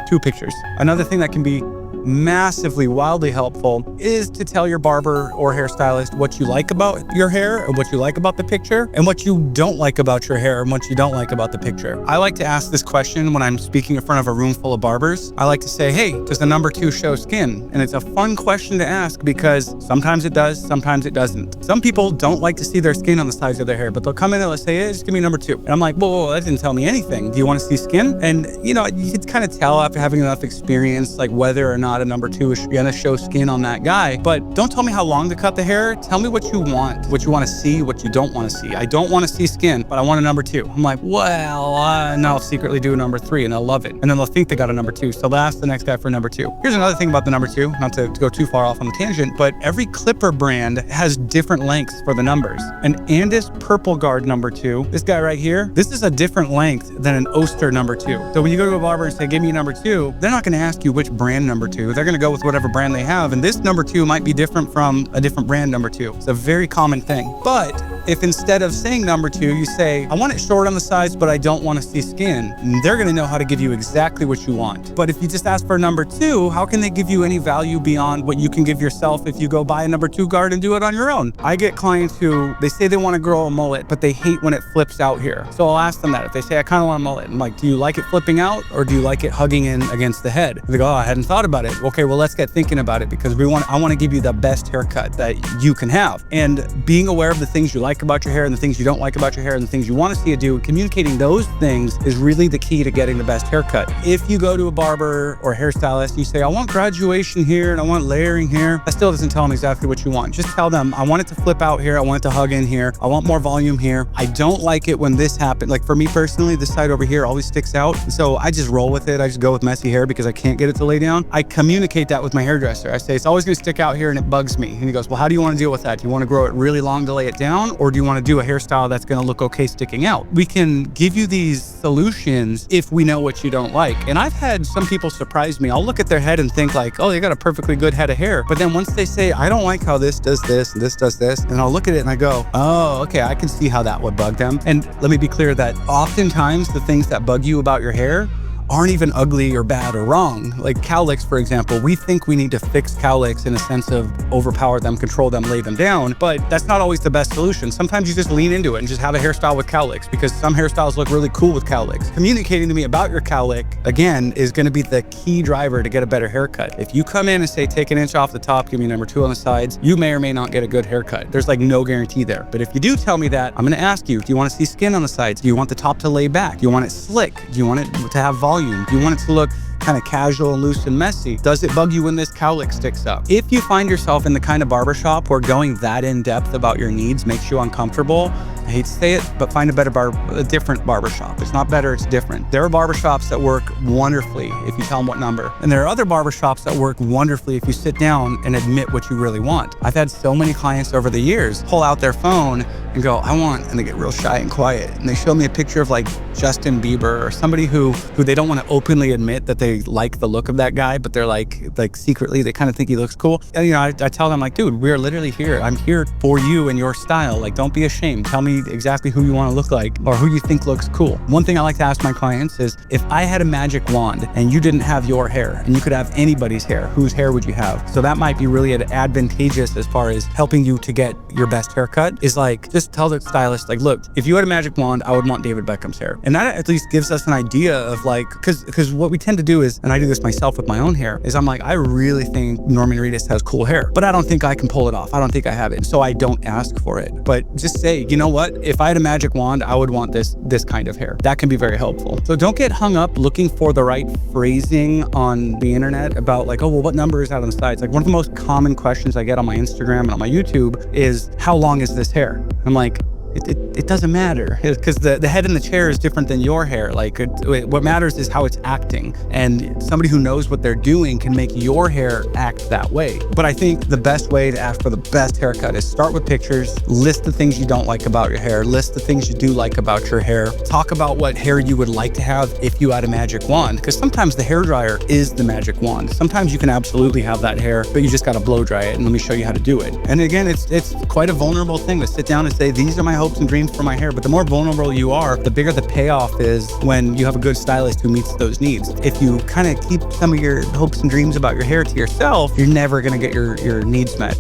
2 pictures. Another thing that can be massively, wildly helpful is to tell your barber or hairstylist what you like about your hair and what you like about the picture and what you don't like about your hair and what you don't like about the picture. I like to ask this question when I'm speaking in front of a room full of barbers. I like to say, hey, does the number 2 show skin? And it's a fun question to ask because sometimes it does, sometimes it doesn't. Some people don't like to see their skin on the sides of their hair, but they'll come in and they'll say, hey, just give me number 2. And I'm like, whoa, that didn't tell me anything. Do you want to see skin? And you can kind of tell after having enough experience, like whether or not a number 2 is gonna show skin on that guy. But don't tell me how long to cut the hair. Tell me what you want to see, what you don't want to see. I don't want to see skin, but I want a number 2. I'm like, well, and I'll secretly do a number 3 and they'll love it. And then they'll think they got a number 2. So they'll ask the next guy for number 2. Here's another thing about the number 2, not to go too far off on the tangent, but every clipper brand has different lengths for the numbers. An Andis Purple Guard number 2, this guy right here, this is a different length than an Oster number 2. So when you go to a barber and say, give me a number 2, they're not gonna ask you which brand number 2. to. They're going to go with whatever brand they have. And this number 2 might be different from a different brand number 2. It's a very common thing. But if instead of saying number 2, you say, I want it short on the sides, but I don't want to see skin, they're going to know how to give you exactly what you want. But if you just ask for number 2, how can they give you any value beyond what you can give yourself if you go buy a number 2 guard and do it on your own? I get clients who, they say they want to grow a mullet, but they hate when it flips out here. So I'll ask them that. If they say, I kind of want a mullet, I'm like, do you like it flipping out or do you like it hugging in against the head? They go, oh, I hadn't thought about it. Okay, well, let's get thinking about it because I want to give you the best haircut that you can have. And being aware of the things you like about your hair and the things you don't like about your hair and the things you want to see it do, communicating those things is really the key to getting the best haircut. If you go to a barber or hairstylist and you say, I want graduation here and I want layering here, that still doesn't tell them exactly what you want. Just tell them, I want it to flip out here. I want it to hug in here. I want more volume here. I don't like it when this happens. Like for me personally, this side over here always sticks out. So I just roll with it. I just go with messy hair because I can't get it to lay down. I communicate that with my hairdresser. I say, it's always going to stick out here and it bugs me. And he goes, well, how do you want to deal with that? Do you want to grow it really long to lay it down? Or do you want to do a hairstyle that's going to look okay sticking out? We can give you these solutions if we know what you don't like. And I've had some people surprise me. I'll look at their head and think like, oh, they got a perfectly good head of hair. But then once they say, I don't like how this does this and this does this, and I'll look at it and I go, oh, okay, I can see how that would bug them. And let me be clear that oftentimes the things that bug you about your hair aren't even ugly or bad or wrong. Like cowlicks, for example, we think we need to fix cowlicks in a sense of overpower them, control them, lay them down, but that's not always the best solution. Sometimes you just lean into it and just have a hairstyle with cowlicks because some hairstyles look really cool with cowlicks. Communicating to me about your cowlick, again, is gonna be the key driver to get a better haircut. If you come in and say, take an inch off the top, give me number 2 on the sides, you may or may not get a good haircut. There's like no guarantee there. But if you do tell me that, I'm gonna ask you, do you wanna see skin on the sides? Do you want the top to lay back? Do you want it slick? Do you want it to have volume? Do you want it to look kind of casual and loose and messy? Does it bug you when this cowlick sticks up? If you find yourself in the kind of barbershop where going that in depth about your needs makes you uncomfortable, I hate to say it, but find a different barbershop. It's not better, it's different. There are barbershops that work wonderfully if you tell them what number. And there are other barbershops that work wonderfully if you sit down and admit what you really want. I've had so many clients over the years pull out their phone and go, I want, and they get real shy and quiet. And they show me a picture of like Justin Bieber or somebody who they don't want to openly admit that they like the look of that guy, but they're like secretly, they kind of think he looks cool. And you know, I tell them like, dude, we're literally here. I'm here for you and your style. Like, don't be ashamed. Tell me exactly who you want to look like or who you think looks cool. One thing I like to ask my clients is, if I had a magic wand and you didn't have your hair and you could have anybody's hair, whose hair would you have? So that might be really advantageous as far as helping you to get your best haircut, is like, just tell the stylist, like, look, if you had a magic wand, I would want David Beckham's hair. And that at least gives us an idea of like, because what we tend to do is, and I do this myself with my own hair, is I'm like, I really think Norman Reedus has cool hair, but I don't think I can pull it off. I don't think I have it. So I don't ask for it. But just say, you know what? If I had a magic wand, I would want this kind of hair. That can be very helpful. So don't get hung up looking for the right phrasing on the internet about like, oh, well, what number is that on the sides? Like, one of the most common questions I get on my Instagram and on my YouTube is, how long is this hair? I'm like, it doesn't matter, because the head in the chair is different than your hair. Like, what matters is how it's acting, and somebody who knows what they're doing can make your hair act that way. But I think the best way to ask for the best haircut is start with pictures, list the things you don't like about your hair, list the things you do like about your hair, talk about what hair you would like to have if you had a magic wand, because sometimes the hair dryer is the magic wand. Sometimes you can absolutely have that hair, but you just got to blow dry it, and let me show you how to do it. And again, it's quite a vulnerable thing to sit down and say, these are my hopes and dreams for my hair. But the more vulnerable you are, the bigger the payoff is when you have a good stylist who meets those needs. If you kind of keep some of your hopes and dreams about your hair to yourself, you're never going to get your needs met.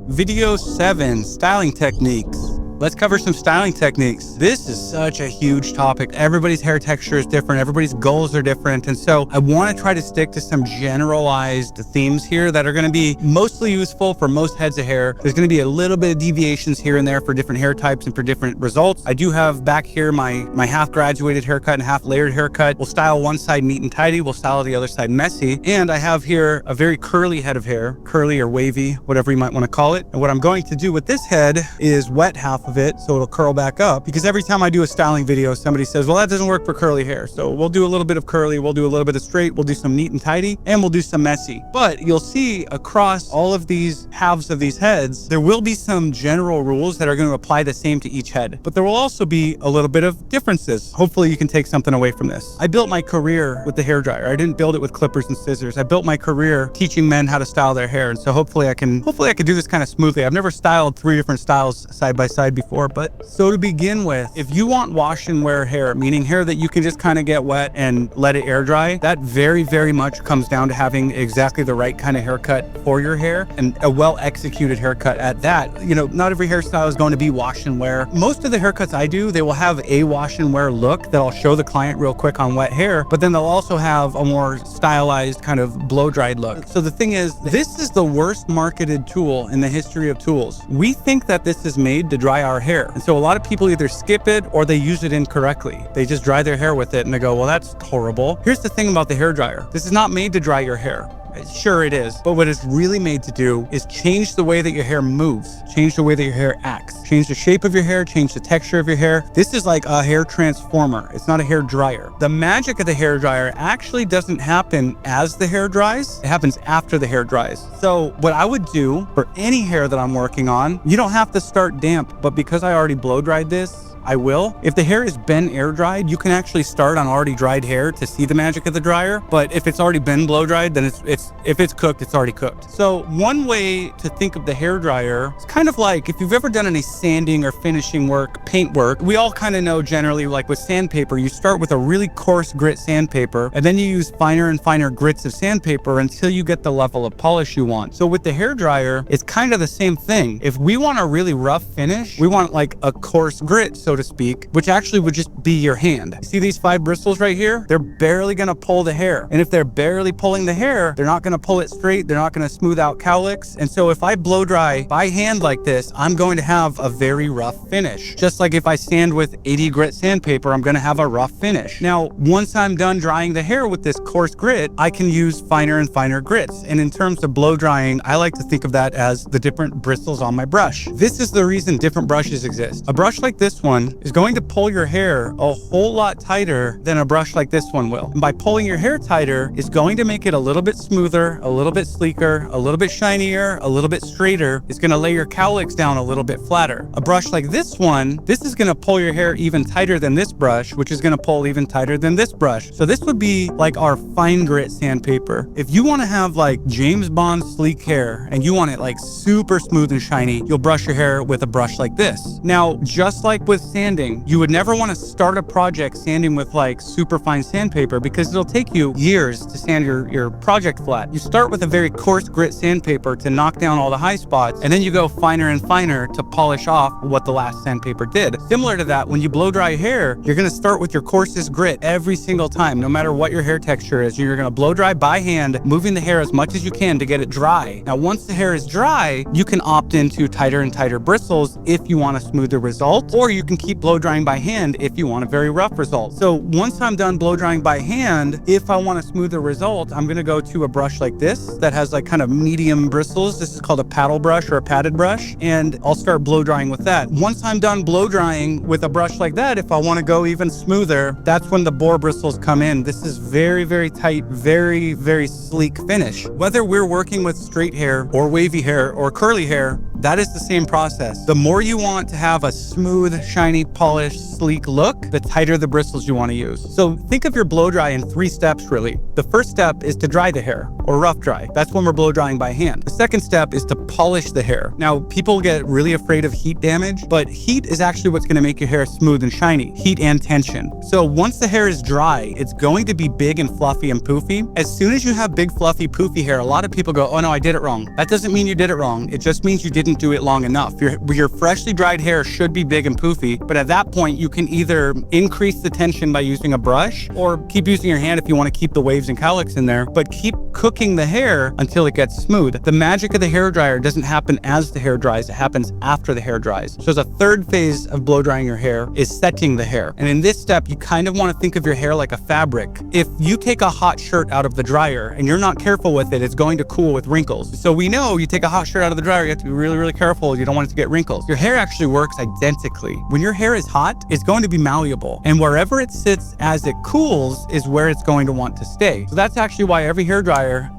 Video 7, styling techniques. Let's cover some styling techniques. This is such a huge topic. Everybody's hair texture is different. Everybody's goals are different. And so I want to try to stick to some generalized themes here that are going to be mostly useful for most heads of hair. There's going to be a little bit of deviations here and there for different hair types and for different results. I do have back here my half graduated haircut and half layered haircut. We'll style one side neat and tidy. We'll style the other side messy. And I have here a very curly head of hair, curly or wavy, whatever you might want to call it. And what I'm going to do with this head is wet half of of it so it'll curl back up, because every time I do a styling video, somebody says, well, that doesn't work for curly hair. So we'll do a little bit of curly, we'll do a little bit of straight, we'll do some neat and tidy, and we'll do some messy. But you'll see across all of these halves of these heads, there will be some general rules that are going to apply the same to each head, but there will also be a little bit of differences. Hopefully you can take something away from this. I built my career with the hairdryer. I didn't build it with clippers and scissors. I built my career teaching men how to style their hair. And so hopefully I can do this kind of smoothly. I've never styled 3 different styles side by side before, but so to begin with, if you want wash and wear hair, meaning hair that you can just kind of get wet and let it air dry, that very, very much comes down to having exactly the right kind of haircut for your hair, and a well executed haircut at that. You know, not every hairstyle is going to be wash and wear. Most of the haircuts I do, they will have a wash and wear look that I'll show the client real quick on wet hair, but then they'll also have a more stylized kind of blow dried look. So the thing is, this is the worst marketed tool in the history of tools. We think that this is made to dry our hair. And so a lot of people either skip it or they use it incorrectly. They just dry their hair with it and they go, well, that's horrible. Here's the thing about the hairdryer. This is not made to dry your hair. Sure it is, but what it's really made to do is change the way that your hair moves, change the way that your hair acts, change the shape of your hair, change the texture of your hair. This is like a hair transformer. It's not a hair dryer. The magic of the hair dryer actually doesn't happen as the hair dries. It happens after the hair dries. So what I would do for any hair that I'm working on, you don't have to start damp, but because I already blow dried this, I will. If the hair has been air dried, you can actually start on already dried hair to see the magic of the dryer. But if it's already been blow dried, then if it's cooked, it's already cooked. So one way to think of the hair dryer is kind of like if you've ever done any sanding or finishing work, paint work, we all kind of know generally, like with sandpaper, you start with a really coarse grit sandpaper, and then you use finer and finer grits of sandpaper until you get the level of polish you want. So with the hair dryer, it's kind of the same thing. If we want a really rough finish, we want like a coarse grit, so to speak, which actually would just be your hand. See these 5 bristles right here? They're barely gonna pull the hair. And if they're barely pulling the hair, they're not gonna pull it straight. They're not gonna smooth out cowlicks. And so if I blow dry by hand like this, I'm going to have a very rough finish. Just like if I sand with 80 grit sandpaper, I'm gonna have a rough finish. Now, once I'm done drying the hair with this coarse grit, I can use finer and finer grits. And in terms of blow drying, I like to think of that as the different bristles on my brush. This is the reason different brushes exist. A brush like this one is going to pull your hair a whole lot tighter than a brush like this one will. And by pulling your hair tighter, it's going to make it a little bit smoother, a little bit sleeker, a little bit shinier, a little bit straighter. It's going to lay your cowlicks down a little bit flatter. A brush like this one, this is going to pull your hair even tighter than this brush, which is going to pull even tighter than this brush. So this would be like our fine grit sandpaper. If you want to have like James Bond sleek hair and you want it like super smooth and shiny, you'll brush your hair with a brush like this. Now, just like with sanding, you would never want to start a project sanding with like super fine sandpaper because it'll take you years to sand your project flat. You start with a very coarse grit sandpaper to knock down all the high spots, and then you go finer and finer to polish off what the last sandpaper did. Similar to that, when you blow dry hair, you're going to start with your coarsest grit every single time, no matter what your hair texture is. You're going to blow dry by hand, moving the hair as much as you can to get it dry. Now, once the hair is dry, you can opt into tighter and tighter bristles if you want a smoother result, or you can keep blow drying by hand if you want a very rough result. So once I'm done blow drying by hand, if I want a smoother result, I'm going to go to a brush like this that has like kind of medium bristles. This is called a paddle brush or a padded brush, and I'll start blow drying with that. Once I'm done blow drying with a brush like that, if I want to go even smoother, that's when the boar bristles come in. This is very, very tight, very, very sleek finish. Whether we're working with straight hair or wavy hair or curly hair, that is the same process. The more you want to have a smooth, shiny, polished, sleek look, the tighter the bristles you want to use. So think of your blow dry in 3 steps, really. The first step is to dry the hair, or rough dry. That's when we're blow drying by hand. The second step is to polish the hair. Now, people get really afraid of heat damage, but heat is actually what's going to make your hair smooth and shiny. Heat and tension. So once the hair is dry, it's going to be big and fluffy and poofy. As soon as you have big, fluffy, poofy hair, a lot of people go, oh no, I did it wrong. That doesn't mean you did it wrong. It just means you didn't do it long enough. Your freshly dried hair should be big and poofy, but at that point, you can either increase the tension by using a brush or keep using your hand if you want to keep the waves and cowlicks in there, but keep cooking cooking the hair until it gets smooth. The magic of the hair dryer doesn't happen as the hair dries, it happens after the hair dries. So the third phase of blow drying your hair is setting the hair. And in this step, you kind of want to think of your hair like a fabric. If you take a hot shirt out of the dryer and you're not careful with it, it's going to cool with wrinkles. So we know you take a hot shirt out of the dryer, you have to be really, really careful. You don't want it to get wrinkles. Your hair actually works identically. When your hair is hot, it's going to be malleable. And wherever it sits as it cools is where it's going to want to stay. So that's actually why every hair dryer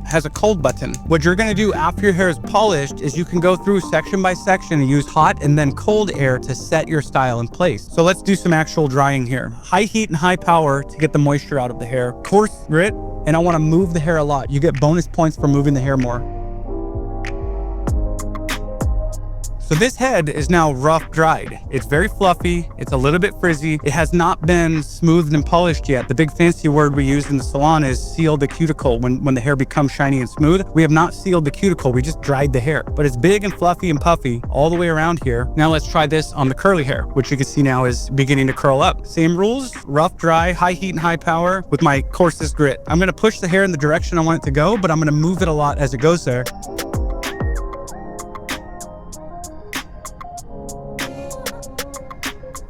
has a cold button. What you're gonna do after your hair is polished is you can go through section by section and use hot and then cold air to set your style in place. So let's do some actual drying here. High heat and high power to get the moisture out of the hair. Coarse grit, and I wanna move the hair a lot. You get bonus points for moving the hair more. So this head is now rough dried. It's very fluffy, it's a little bit frizzy. It has not been smoothed and polished yet. The big fancy word we use in the salon is seal the cuticle when the hair becomes shiny and smooth. We have not sealed the cuticle, we just dried the hair. But it's big and fluffy and puffy all the way around here. Now let's try this on the curly hair, which you can see now is beginning to curl up. Same rules, rough dry, high heat and high power with my coarsest grit. I'm gonna push the hair in the direction I want it to go, but I'm gonna move it a lot as it goes there.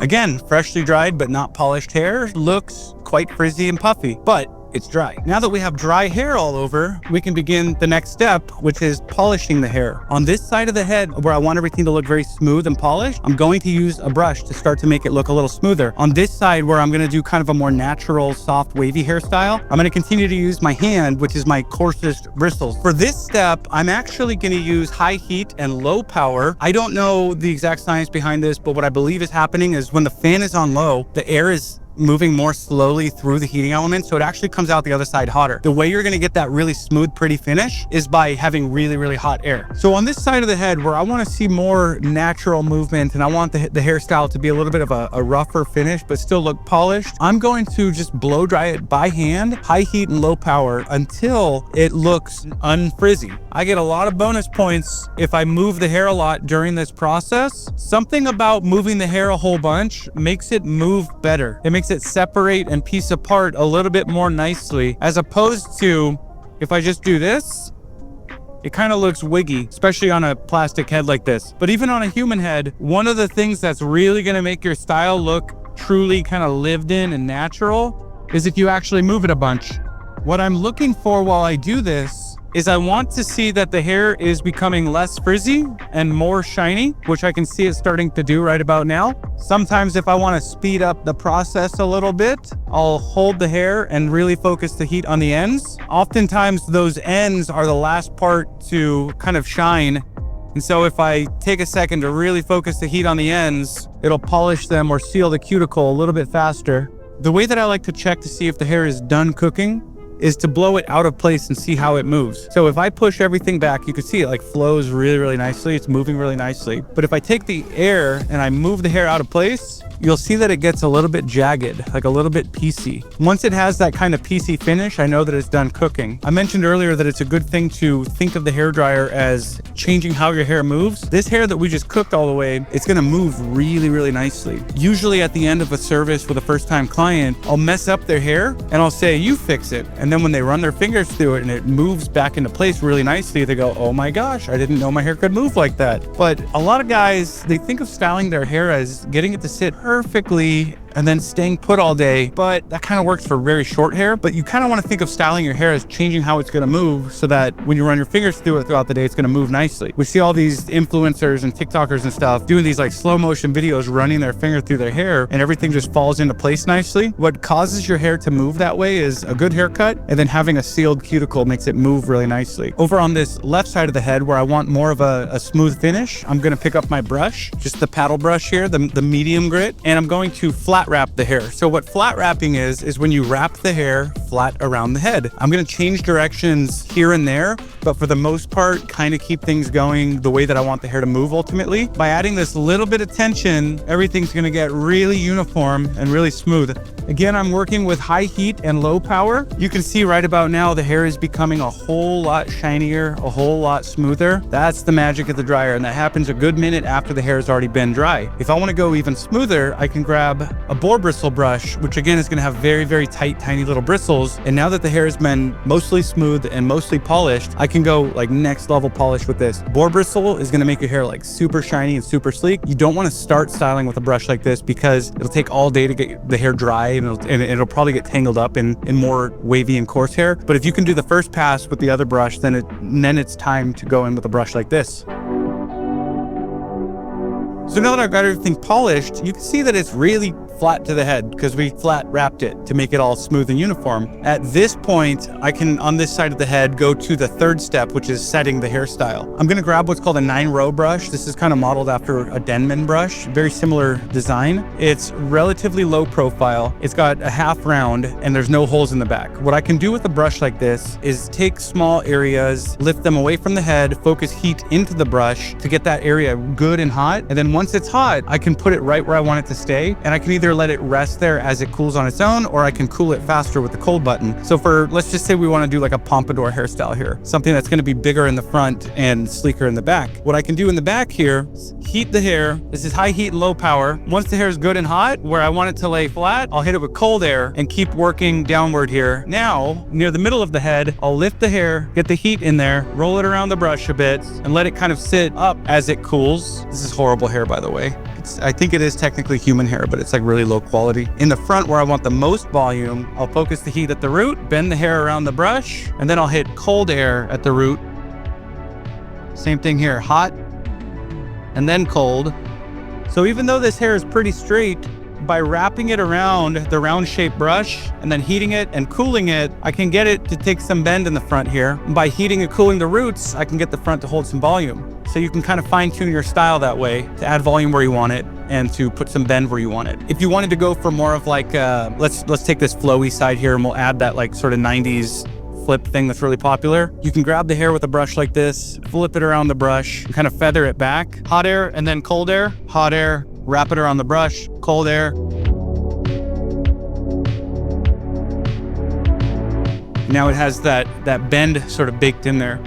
Again, freshly dried but not polished hair looks quite frizzy and puffy, but it's dry. Now that we have dry hair all over, we can begin the next step, which is polishing the hair. On this side of the head, where I want everything to look very smooth and polished, I'm going to use a brush to start to make it look a little smoother. On this side, where I'm gonna do kind of a more natural, soft, wavy hairstyle, I'm gonna continue to use my hand, which is my coarsest bristles. For this step, I'm actually gonna use high heat and low power. I don't know the exact science behind this, but what I believe is happening is when the fan is on low, the air is moving more slowly through the heating element, so it actually comes out the other side hotter. The way you're gonna get that really smooth, pretty finish is by having really, really hot air. So on this side of the head where I wanna see more natural movement and I want the hairstyle to be a little bit of a rougher finish, but still look polished, I'm going to just blow dry it by hand, high heat and low power until it looks unfrizzy. I get a lot of bonus points if I move the hair a lot during this process. Something about moving the hair a whole bunch makes it move better. It makes it separate and piece apart a little bit more nicely, as opposed to if I just do this, it kind of looks wiggy, especially on a plastic head like this. But even on a human head, one of the things that's really gonna make your style look truly kind of lived in and natural is if you actually move it a bunch. What I'm looking for while I do this is I want to see that the hair is becoming less frizzy and more shiny, which I can see it starting to do right about now. Sometimes if I want to speed up the process a little bit, I'll hold the hair and really focus the heat on the ends. Oftentimes those ends are the last part to kind of shine. And so if I take a second to really focus the heat on the ends, it'll polish them or seal the cuticle a little bit faster. The way that I like to check to see if the hair is done cooking is to blow it out of place and see how it moves. So if I push everything back, you can see it like flows really, really nicely. It's moving really nicely. But if I take the air and I move the hair out of place, you'll see that it gets a little bit jagged, like a little bit piecey. Once it has that kind of piecey finish, I know that it's done cooking. I mentioned earlier that it's a good thing to think of the hairdryer as changing how your hair moves. This hair that we just cooked all the way, it's gonna move really, really nicely. Usually at the end of a service with a first-time client, I'll mess up their hair and I'll say, you fix it. And then when they run their fingers through it and it moves back into place really nicely, they go, oh my gosh, I didn't know my hair could move like that. But a lot of guys, they think of styling their hair as getting it to sit perfectly and then staying put all day, but that kind of works for very short hair. But you kind of want to think of styling your hair as changing how it's going to move so that when you run your fingers through it throughout the day, it's going to move nicely. We see all these influencers and TikTokers and stuff doing these like slow motion videos running their finger through their hair and everything just falls into place nicely. What causes your hair to move that way is a good haircut, and then having a sealed cuticle makes it move really nicely. Over on this left side of the head where I want more of a smooth finish, I'm going to pick up my brush, just the paddle brush here, the medium grit, and I'm going to flat wrap the hair. So what flat wrapping is when you wrap the hair flat around the head. I'm going to change directions here and there, but for the most part, kind of keep things going the way that I want the hair to move ultimately. By adding this little bit of tension, everything's going to get really uniform and really smooth. Again, I'm working with high heat and low power. You can see right about now, the hair is becoming a whole lot shinier, a whole lot smoother. That's the magic of the dryer, and that happens a good minute after the hair has already been dry. If I want to go even smoother, I can grab a boar bristle brush, which again is gonna have very, very tight, tiny little bristles. And now that the hair has been mostly smooth and mostly polished, I can go like next level polish with this. Boar bristle is gonna make your hair like super shiny and super sleek. You don't wanna start styling with a brush like this because it'll take all day to get the hair dry, and it'll probably get tangled up in more wavy and coarse hair. But if you can do the first pass with the other brush, then it's time to go in with a brush like this. So now that I've got everything polished, you can see that it's really flat to the head because we flat wrapped it to make it all smooth and uniform. At this point, I can, on this side of the head, go to the third step, which is setting the hairstyle. I'm gonna grab what's called a 9-row brush. This is kind of modeled after a Denman brush, very similar design. It's relatively low profile. It's got a half round and there's no holes in the back. What I can do with a brush like this is take small areas, lift them away from the head, focus heat into the brush to get that area good and hot. And then once it's hot, I can put it right where I want it to stay. And I can either let it rest there as it cools on its own, or I can cool it faster with the cold button. So for, let's just say we want to do like a pompadour hairstyle here, something that's going to be bigger in the front and sleeker in the back. What I can do in the back here is heat the hair. This is high heat and low power. Once the hair is good and hot, where I want it to lay flat, I'll hit it with cold air and keep working downward here. Now, near the middle of the head, I'll lift the hair, get the heat in there, roll it around the brush a bit, and let it kind of sit up as it cools. This is horrible hair, by the way. I think it is technically human hair, but it's like really low quality. In the front where I want the most volume, I'll focus the heat at the root, bend the hair around the brush, and then I'll hit cold air at the root. Same thing here, hot, and then cold. So even though this hair is pretty straight, by wrapping it around the round shaped brush and then heating it and cooling it, I can get it to take some bend in the front here. By heating and cooling the roots, I can get the front to hold some volume. So you can kind of fine tune your style that way to add volume where you want it and to put some bend where you want it. If you wanted to go for more of like, let's take this flowy side here and we'll add that like sort of 90s flip thing that's really popular. You can grab the hair with a brush like this, flip it around the brush, kind of feather it back. Hot air and then cold air, hot air, wrap it around the brush, cold air. Now it has that bend sort of baked in there.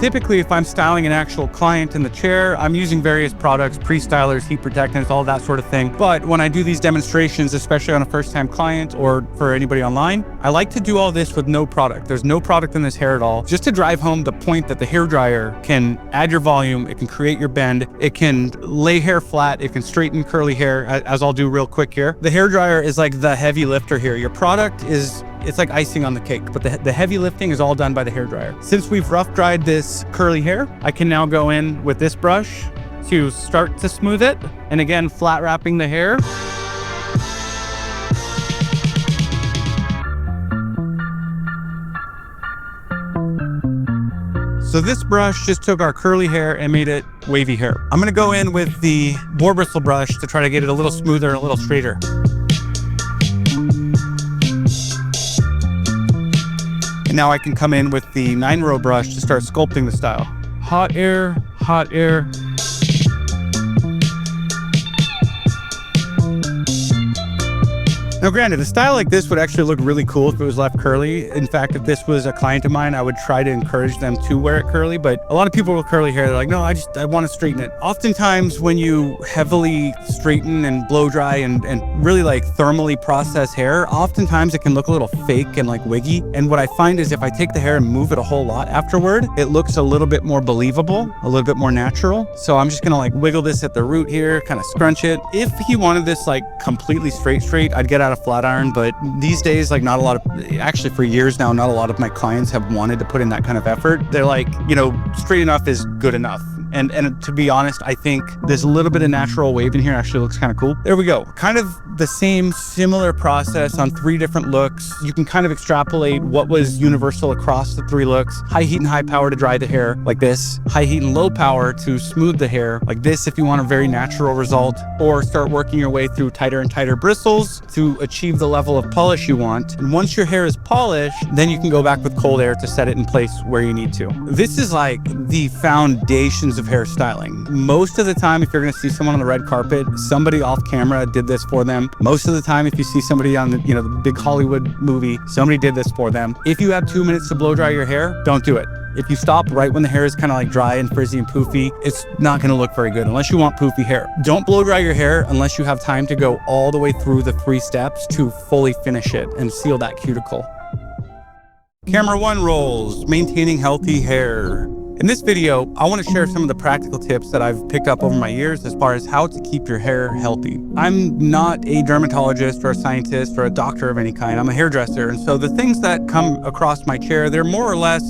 Typically, if I'm styling an actual client in the chair, I'm using various products, pre-stylers, heat protectants, all that sort of thing. But when I do these demonstrations, especially on a first-time client or for anybody online, I like to do all this with no product. There's no product in this hair at all, just to drive home the point that the hairdryer can add your volume, it can create your bend, it can lay hair flat, it can straighten curly hair, as I'll do real quick here. The hairdryer is like the heavy lifter here. Your product is, it's like icing on the cake, but the heavy lifting is all done by the hairdryer. Since we've rough dried this curly hair, I can now go in with this brush to start to smooth it. And again, flat wrapping the hair. So this brush just took our curly hair and made it wavy hair. I'm gonna go in with the boar bristle brush to try to get it a little smoother and a little straighter. And now I can come in with the 9-row brush to start sculpting the style. Hot air, hot air. Now granted, a style like this would actually look really cool if it was left curly. In fact, if this was a client of mine, I would try to encourage them to wear it curly, but a lot of people with curly hair, they're like, no, I want to straighten it. Oftentimes when you heavily straighten and blow dry and really like thermally process hair, oftentimes it can look a little fake and like wiggy. And what I find is if I take the hair and move it a whole lot afterward, it looks a little bit more believable, a little bit more natural. So I'm just gonna like wiggle this at the root here, kind of scrunch it. If he wanted this like completely straight, I'd get out a flat iron, but these days, like not a lot of, actually for years now, not a lot of my clients have wanted to put in that kind of effort. They're like, you know, straight enough is good enough. And to be honest, I think there's a little bit of natural wave in here actually looks kind of cool. There we go. Kind of the same similar process on 3 different looks. You can kind of extrapolate what was universal across the 3 looks. High heat and high power to dry the hair like this. High heat and low power to smooth the hair like this if you want a very natural result, or start working your way through tighter and tighter bristles to achieve the level of polish you want. And once your hair is polished, then you can go back with cold air to set it in place where you need to. This is like the foundations of hairstyling. Most of the time, if you're gonna see someone on the red carpet, somebody off camera did this for them. Most of the time, if you see somebody on the big Hollywood movie, somebody did this for them. If you have 2 minutes to blow dry your hair, don't do it. If you stop right when the hair is kind of like dry and frizzy and poofy, it's not gonna look very good unless you want poofy hair. Don't blow dry your hair unless you have time to go all the way through the 3 steps to fully finish it and seal that cuticle. Camera 1 rolls, maintaining healthy hair. In this video, I want to share some of the practical tips that I've picked up over my years as far as how to keep your hair healthy. I'm not a dermatologist or a scientist or a doctor of any kind. I'm a hairdresser. And so the things that come across my chair, they're more or less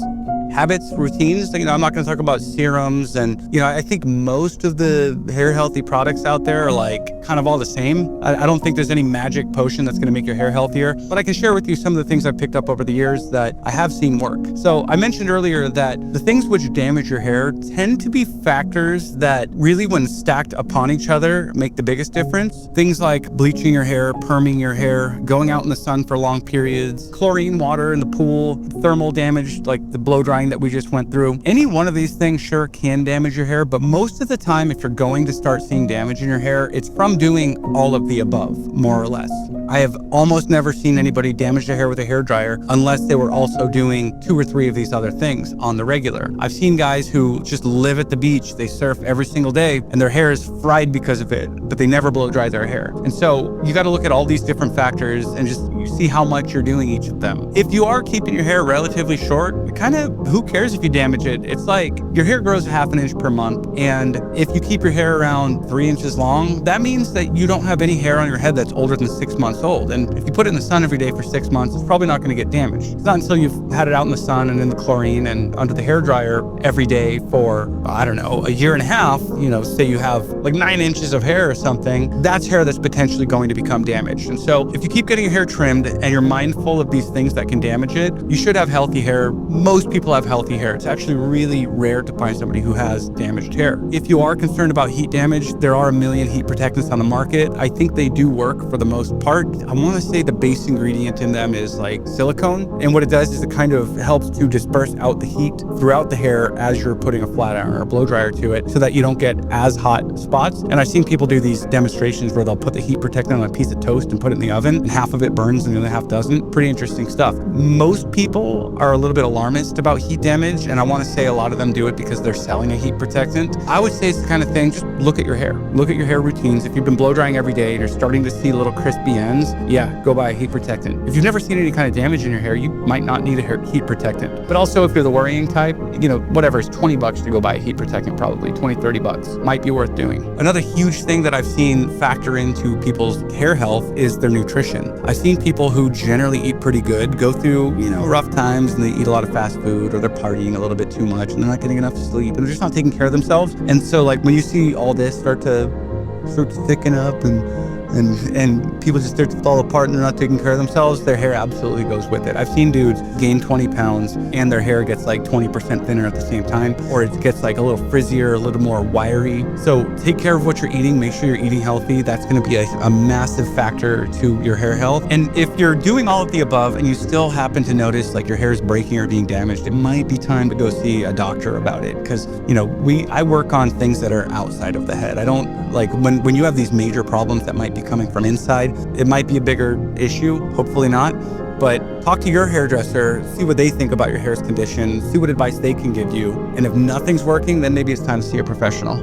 habits, routines. I'm not going to talk about serums, and I think most of the hair healthy products out there are like kind of all the same. I don't think there's any magic potion that's going to make your hair healthier, but I can share with you some of the things I've picked up over the years that I have seen work. So I mentioned earlier that the things which damage your hair tend to be factors that really, when stacked upon each other, make the biggest difference. Things like bleaching your hair, perming your hair, going out in the sun for long periods, chlorine water in the pool, thermal damage like the blow drying that we just went through. Any one of these things sure can damage your hair, but most of the time, if you're going to start seeing damage in your hair, it's from doing all of the above, more or less. I have almost never seen anybody damage their hair with a hairdryer unless they were also doing 2 or 3 of these other things on the regular. I've seen guys who just live at the beach, they surf every single day, and their hair is fried because of it, but they never blow dry their hair. And so you got to look at all these different factors and just see how much you're doing each of them. If you are keeping your hair relatively short, who cares if you damage it? It's like your hair grows 1/2 inch per month, and if you keep your hair around 3 inches long, that means that you don't have any hair on your head that's older than 6 months old. And if you put it in the sun every day for 6 months, it's probably not going to get damaged. It's not until you've had it out in the sun and in the chlorine and under the hairdryer every day for, I don't know, a year and a half, say you have like 9 inches of hair or something, that's hair that's potentially going to become damaged. And so if you keep getting your hair trimmed and you're mindful of these things that can damage it, you should have healthy hair. Most people have healthy hair. It's actually really rare to find somebody who has damaged hair. If you are concerned about heat damage, there are a million heat protectants on the market. I think they do work for the most part. I want to say the base ingredient in them is like silicone. And what it does is it kind of helps to disperse out the heat throughout the hair as you're putting a flat iron or a blow dryer to it so that you don't get as hot spots. And I've seen people do these demonstrations where they'll put the heat protectant on a piece of toast and put it in the oven, and half of it burns and the other half doesn't. Pretty interesting stuff. Most people are a little bit alarmist about heat damage, and I want to say a lot of them do it because they're selling a heat protectant. I would say it's the kind of thing, just look at your hair. Look at your hair routines. If you've been blow drying every day and you're starting to see little crispy ends, yeah, go buy a heat protectant. If you've never seen any kind of damage in your hair, you might not need a heat protectant. But also, if you're the worrying type, whatever, it's $20 to go buy a heat protectant, probably $20-$30 might be worth doing. Another huge thing that I've seen factor into people's hair health is their nutrition. I've seen people who generally eat pretty good go through, rough times, and they eat a lot of fast food, or they're partying a little bit too much and they're not getting enough sleep and they're just not taking care of themselves. And so like when you see all this start to thicken up and people just start to fall apart and they're not taking care of themselves, their hair absolutely goes with it. I've seen dudes gain 20 pounds and their hair gets like 20% thinner at the same time, or it gets like a little frizzier, a little more wiry. So take care of what you're eating. Make sure you're eating healthy. That's going to be a massive factor to your hair health. And if you're doing all of the above and you still happen to notice like your hair is breaking or being damaged, it might be time to go see a doctor about it. Because, I work on things that are outside of the head. I don't like when you have these major problems that might be coming from inside, it might be a bigger issue, hopefully not, but talk to your hairdresser, see what they think about your hair's condition, see what advice they can give you, and if nothing's working, then maybe it's time to see a professional.